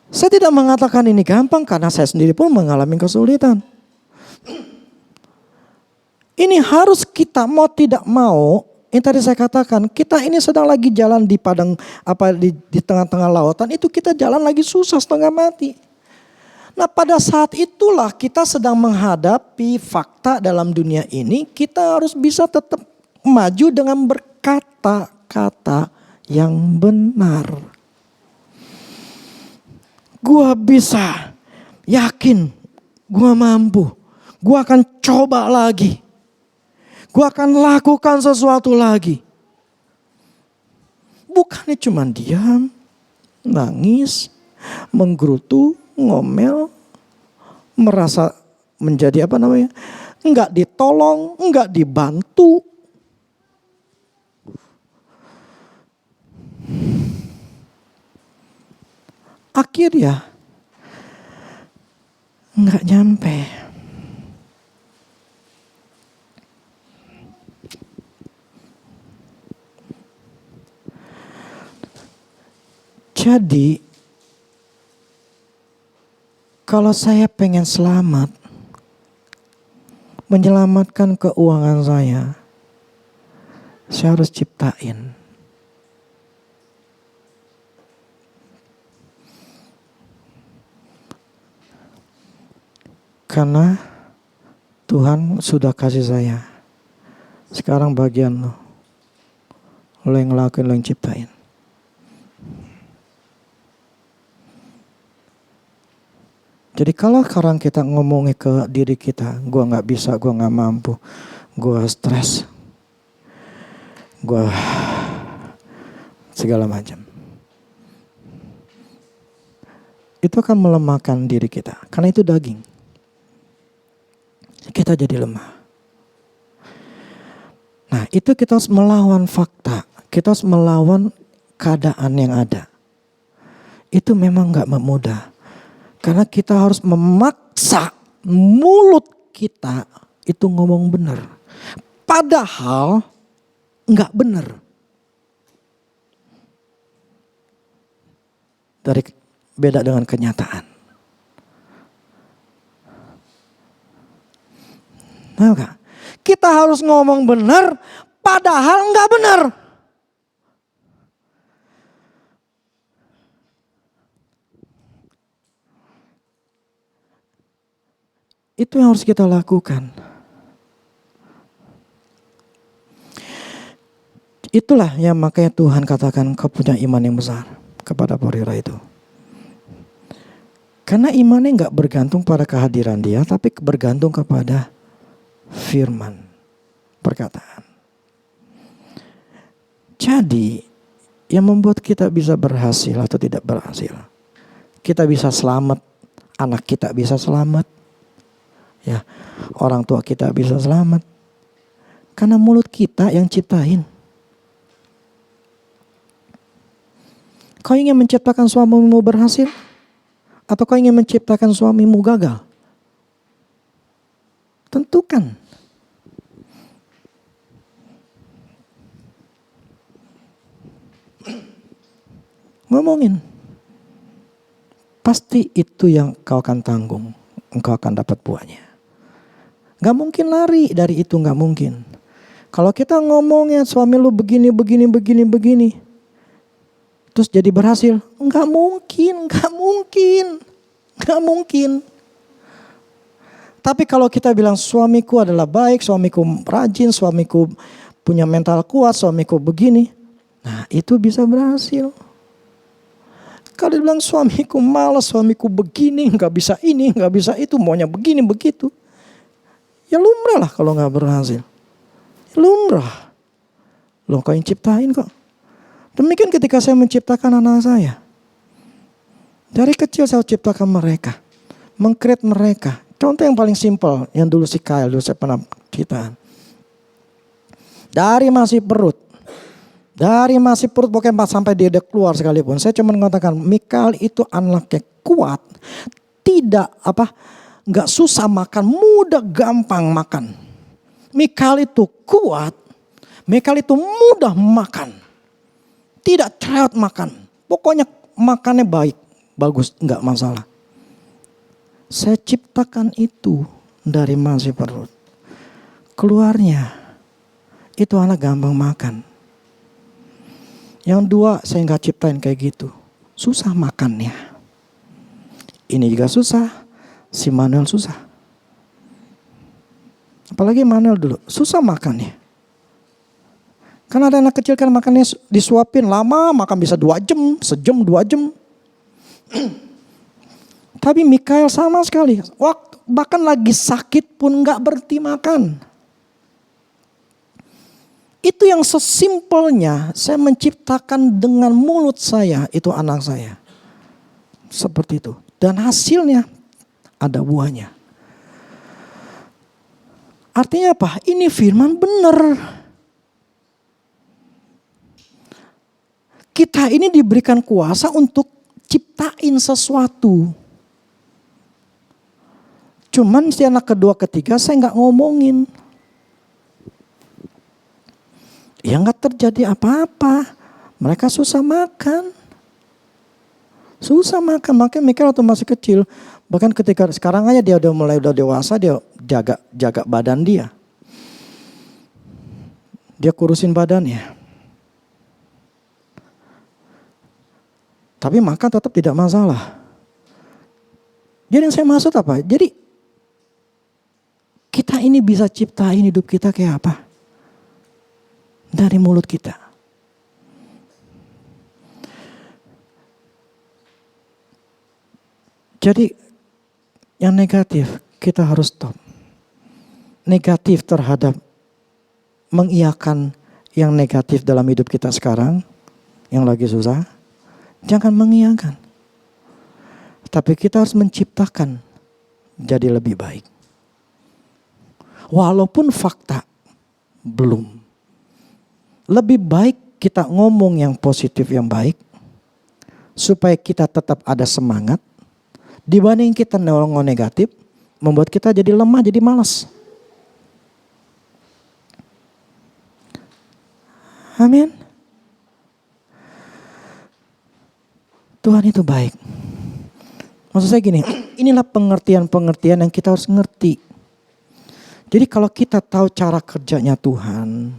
Saya tidak mengatakan ini gampang karena saya sendiri pun mengalami kesulitan. Ini harus kita mau tidak mau, yang tadi saya katakan, kita ini sedang lagi jalan di padang di tengah-tengah lautan, itu kita jalan lagi susah setengah mati. Nah pada saat itulah kita sedang menghadapi fakta dalam dunia ini, kita harus bisa tetap maju dengan berkata-kata yang benar. Gua bisa, yakin, gua mampu, gua akan coba lagi. Gua akan lakukan sesuatu lagi. Bukannya cuma diam, nangis, menggerutu, ngomel, merasa menjadi enggak ditolong, enggak dibantu. Akhirnya enggak nyampe. Jadi kalau saya pengen selamat, menyelamatkan keuangan saya harus ciptain. Karena Tuhan sudah kasih saya. Sekarang bagian lo. Lo yang ngelakuin, lo yang ciptain. Jadi kalau sekarang kita ngomongin ke diri kita, gue gak bisa, gue gak mampu, gue stres, gue segala macam. Itu akan melemahkan diri kita, karena itu daging. Kita jadi lemah. Nah itu kita harus melawan fakta, kita harus melawan keadaan yang ada. Itu memang gak mudah. Karena kita harus memaksa mulut kita itu ngomong benar. Padahal enggak benar. Beda dengan kenyataan. Tahu gak? Kita harus ngomong benar padahal enggak benar. Itu yang harus kita lakukan. Itulah yang makanya Tuhan katakan kau punya iman yang besar kepada perwira itu. Karena imannya gak bergantung pada kehadiran dia, tapi bergantung kepada firman, perkataan. Jadi yang membuat kita bisa berhasil atau tidak berhasil, kita bisa selamat, anak kita bisa selamat. Ya, orang tua kita bisa selamat. Karena mulut kita yang ciptain. Kau ingin menciptakan suamimu berhasil? Atau kau ingin menciptakan suamimu gagal? Tentukan. Ngomongin. Pasti itu yang kau akan tanggung. Engkau akan dapat buahnya. Gak mungkin lari dari itu, gak mungkin. Kalau kita ngomongnya suami lu begini. Terus jadi berhasil. Gak mungkin. Tapi kalau kita bilang suamiku adalah baik, suamiku rajin, suamiku punya mental kuat, suamiku begini. Nah itu bisa berhasil. Kalau dibilang suamiku malas, suamiku begini, gak bisa ini, gak bisa itu, maunya begini, begitu. Ya lumrah lah kalau gak berhasil. Ya lumrah. Loh kau yang ciptain kok. Demikian ketika saya menciptakan anak saya. Dari kecil saya ciptakan mereka. Meng-create mereka. Contoh yang paling simpel, yang dulu si Kyle, dulu saya pernah cerita. Dari masih perut pokoknya sampai dia udah keluar sekalipun. Saya cuma mengatakan Mikael itu anaknya kuat. Gak susah makan, mudah gampang makan. Mikael itu kuat. Mikael itu mudah makan. Tidak cerewet makan. Pokoknya makannya baik, bagus, gak masalah. Saya ciptakan itu dari masih perut. Keluarnya itu anak gampang makan. Yang dua saya gak ciptain kayak gitu. Susah makannya. Ini juga susah. Si Manuel susah. Apalagi Manuel dulu. Susah makannya. Karena ada anak kecil kan makannya disuapin lama. Makan bisa 2 jam. Sejam 2 jam. Tapi Mikael sama sekali. Bahkan lagi sakit pun gak berhenti makan. Itu yang sesimpelnya saya menciptakan dengan mulut saya, itu anak saya. Seperti itu. Dan hasilnya ada buahnya. Artinya apa? Ini firman benar. Kita ini diberikan kuasa untuk ciptain sesuatu. Cuman si anak kedua ketiga saya gak ngomongin. Ya gak terjadi apa-apa. Mereka susah makan. Makanya Mikael waktu masih kecil. Bahkan ketika sekarang aja dia udah dewasa, dia jaga badan dia. Dia kurusin badannya. Tapi makan tetap tidak masalah. Jadi yang saya maksud apa? Jadi kita ini bisa ciptain hidup kita kayak apa? Dari mulut kita. Jadi yang negatif kita harus stop. Negatif terhadap mengiyakan yang negatif dalam hidup kita sekarang. Yang lagi susah. Jangan mengiyakan. Tapi kita harus menciptakan jadi lebih baik. Walaupun fakta belum. Lebih baik kita ngomong yang positif yang baik. Supaya kita tetap ada semangat. Dibanding kita ngomong negatif. Membuat kita jadi lemah, jadi malas. Amin. Tuhan itu baik. Maksud saya gini, inilah pengertian-pengertian yang kita harus ngerti. Jadi kalau kita tahu cara kerjanya Tuhan,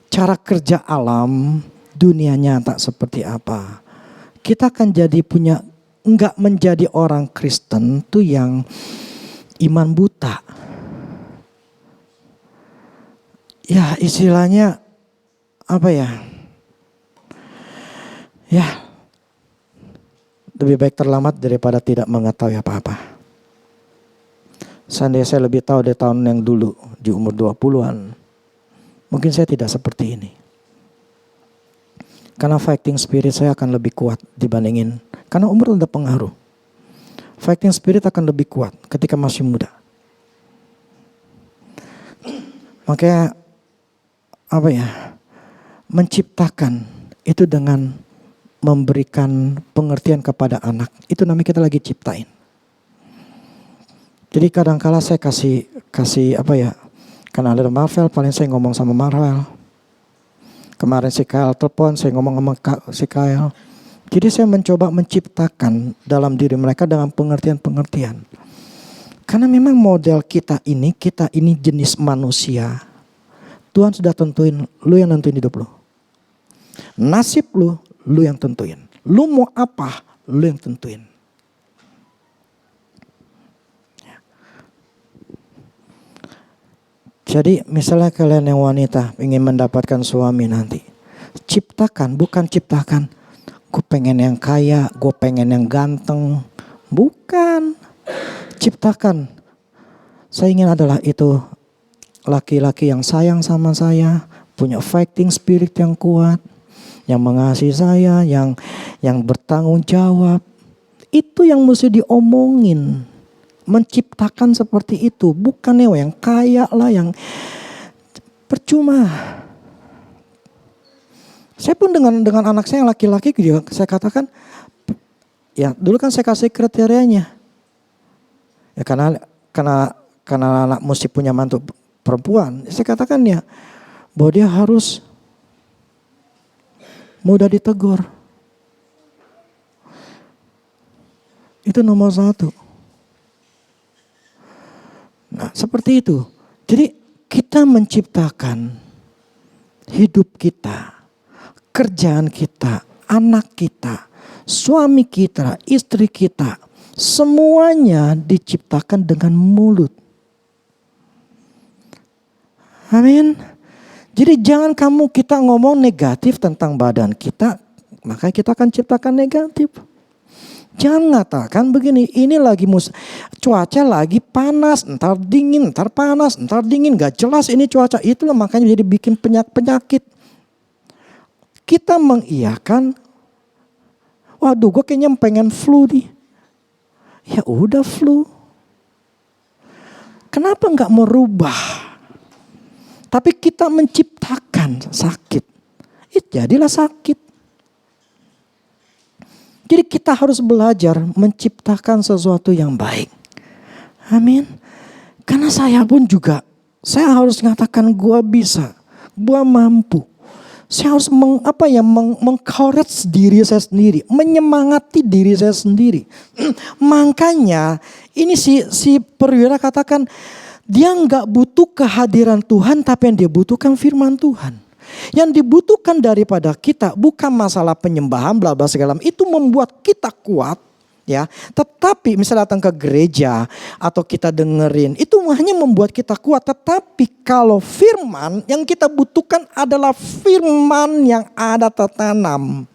cara kerja alam, dunia nyata seperti apa, kita akan jadi enggak menjadi orang Kristen tuh yang iman buta. Ya istilahnya apa ya? Ya lebih baik terlambat daripada tidak mengetahui apa-apa. Seandainya saya lebih tahu dari tahun yang dulu di umur 20-an. Mungkin saya tidak seperti ini. Karena fighting spirit saya akan lebih kuat dibandingin. Karena umur ada pengaruh. Fighting spirit akan lebih kuat ketika masih muda. Makanya menciptakan itu dengan memberikan pengertian kepada anak. Itu namanya kita lagi ciptain. Jadi kadang-kala saya kasih kasih apa ya? Karena ada Marvel, paling saya ngomong sama Marvel. Kemarin si Kyle telepon, saya ngomong sama si Kyle. Jadi saya mencoba menciptakan dalam diri mereka dengan pengertian-pengertian. Karena memang model kita ini jenis manusia. Tuhan sudah tentuin, lu yang nentuin hidup lu. Nasib lu yang tentuin. Lu mau apa, lu yang tentuin. Jadi misalnya kalian yang wanita ingin mendapatkan suami nanti. Ciptakan, bukan ciptakan. Gue pengen yang kaya, gue pengen yang ganteng. Bukan. Ciptakan. Saya ingin adalah itu laki-laki yang sayang sama saya. Punya fighting spirit yang kuat. Yang mengasihi saya, yang bertanggung jawab. Itu yang mesti diomongin. Menciptakan seperti itu, bukan yang kaya lah, yang percuma. Saya pun dengan anak saya yang laki-laki juga saya katakan, ya dulu kan saya kasih kriterianya, ya karena anak mesti punya mantu perempuan. Saya katakan ya bahwa dia harus mudah ditegur, itu nomor satu. Nah, seperti itu. Jadi kita menciptakan hidup kita, kerjaan kita, anak kita, suami kita, istri kita, semuanya diciptakan dengan mulut. Amin. Jadi jangan kita ngomong negatif tentang badan kita, maka kita akan ciptakan negatif. Jangan mengatakan begini, ini lagi cuaca lagi panas, entar dingin, entar panas, entar dingin, gak jelas ini cuaca. Itulah makanya jadi bikin penyakit. Kita mengiyakan, waduh gue kayaknya pengen flu nih. Ya udah flu. Kenapa gak merubah? Tapi kita menciptakan sakit. Jadilah sakit. Jadi kita harus belajar menciptakan sesuatu yang baik. Amin. Karena saya pun juga, saya harus mengatakan gue bisa, gue mampu. Saya harus meng-encourage diri saya sendiri, menyemangati diri saya sendiri. Makanya ini si perwira katakan, dia nggak butuh kehadiran Tuhan, tapi yang dia butuhkan firman Tuhan. Yang dibutuhkan daripada kita bukan masalah penyembahan bla bla segala macam, itu membuat kita kuat ya. Tetapi misalnya datang ke gereja atau kita dengerin, itu hanya membuat kita kuat. Tetapi kalau firman yang kita butuhkan adalah firman yang ada tertanam.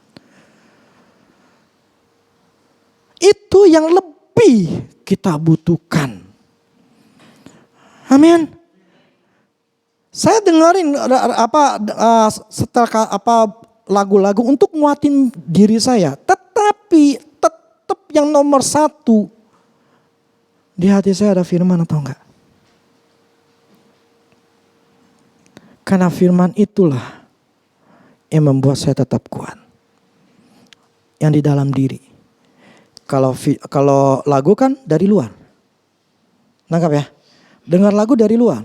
Itu yang lebih kita butuhkan. Amin. Saya dengerin lagu-lagu untuk nguatin diri saya. Tetapi tetap yang nomor satu di hati saya ada firman atau enggak? Karena firman itulah yang membuat saya tetap kuat. Yang di dalam diri. Kalau lagu kan dari luar. Nangkap ya? Dengar lagu dari luar.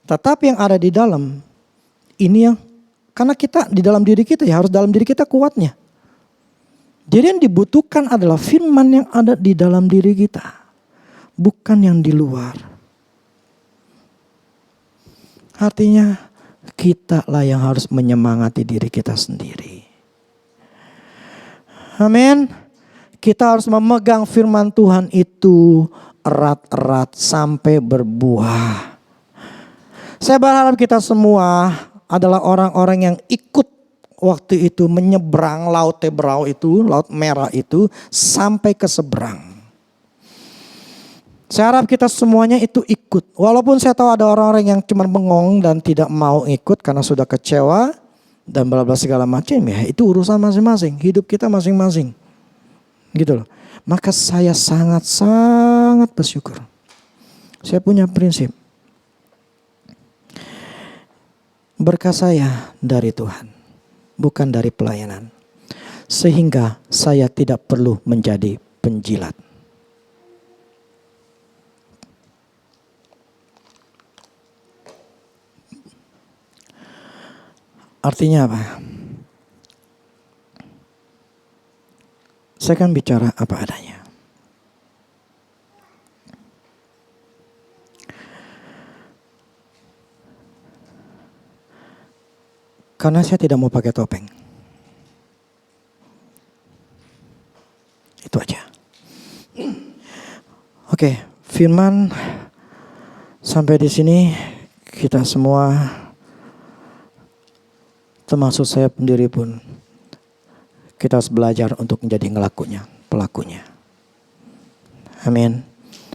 Tetapi yang ada di dalam, ini yang, karena kita di dalam diri kita ya harus dalam diri kita kuatnya. Jadi yang dibutuhkan adalah firman yang ada di dalam diri kita. Bukan yang di luar. Artinya kita lah yang harus menyemangati diri kita sendiri. Amin. Kita harus memegang firman Tuhan itu erat-erat sampai berbuah. Saya berharap kita semua adalah orang-orang yang ikut waktu itu menyeberang laut Tebrau itu, laut merah itu sampai ke seberang. Saya harap kita semuanya itu ikut. Walaupun saya tahu ada orang-orang yang cuma bengong dan tidak mau ikut karena sudah kecewa dan bla bla segala macam, ya itu urusan masing-masing, hidup kita masing-masing. Gitu loh. Maka saya sangat bersyukur. Saya punya prinsip. Berkat saya dari Tuhan, bukan dari pelayanan. Sehingga saya tidak perlu menjadi penjilat. Artinya apa? Saya akan bicara apa adanya. Karena saya tidak mau pakai topeng. Itu aja. Oke, firman sampai di sini kita semua, termasuk saya sendiri pun, kita harus belajar untuk menjadi pelakunya. Amin.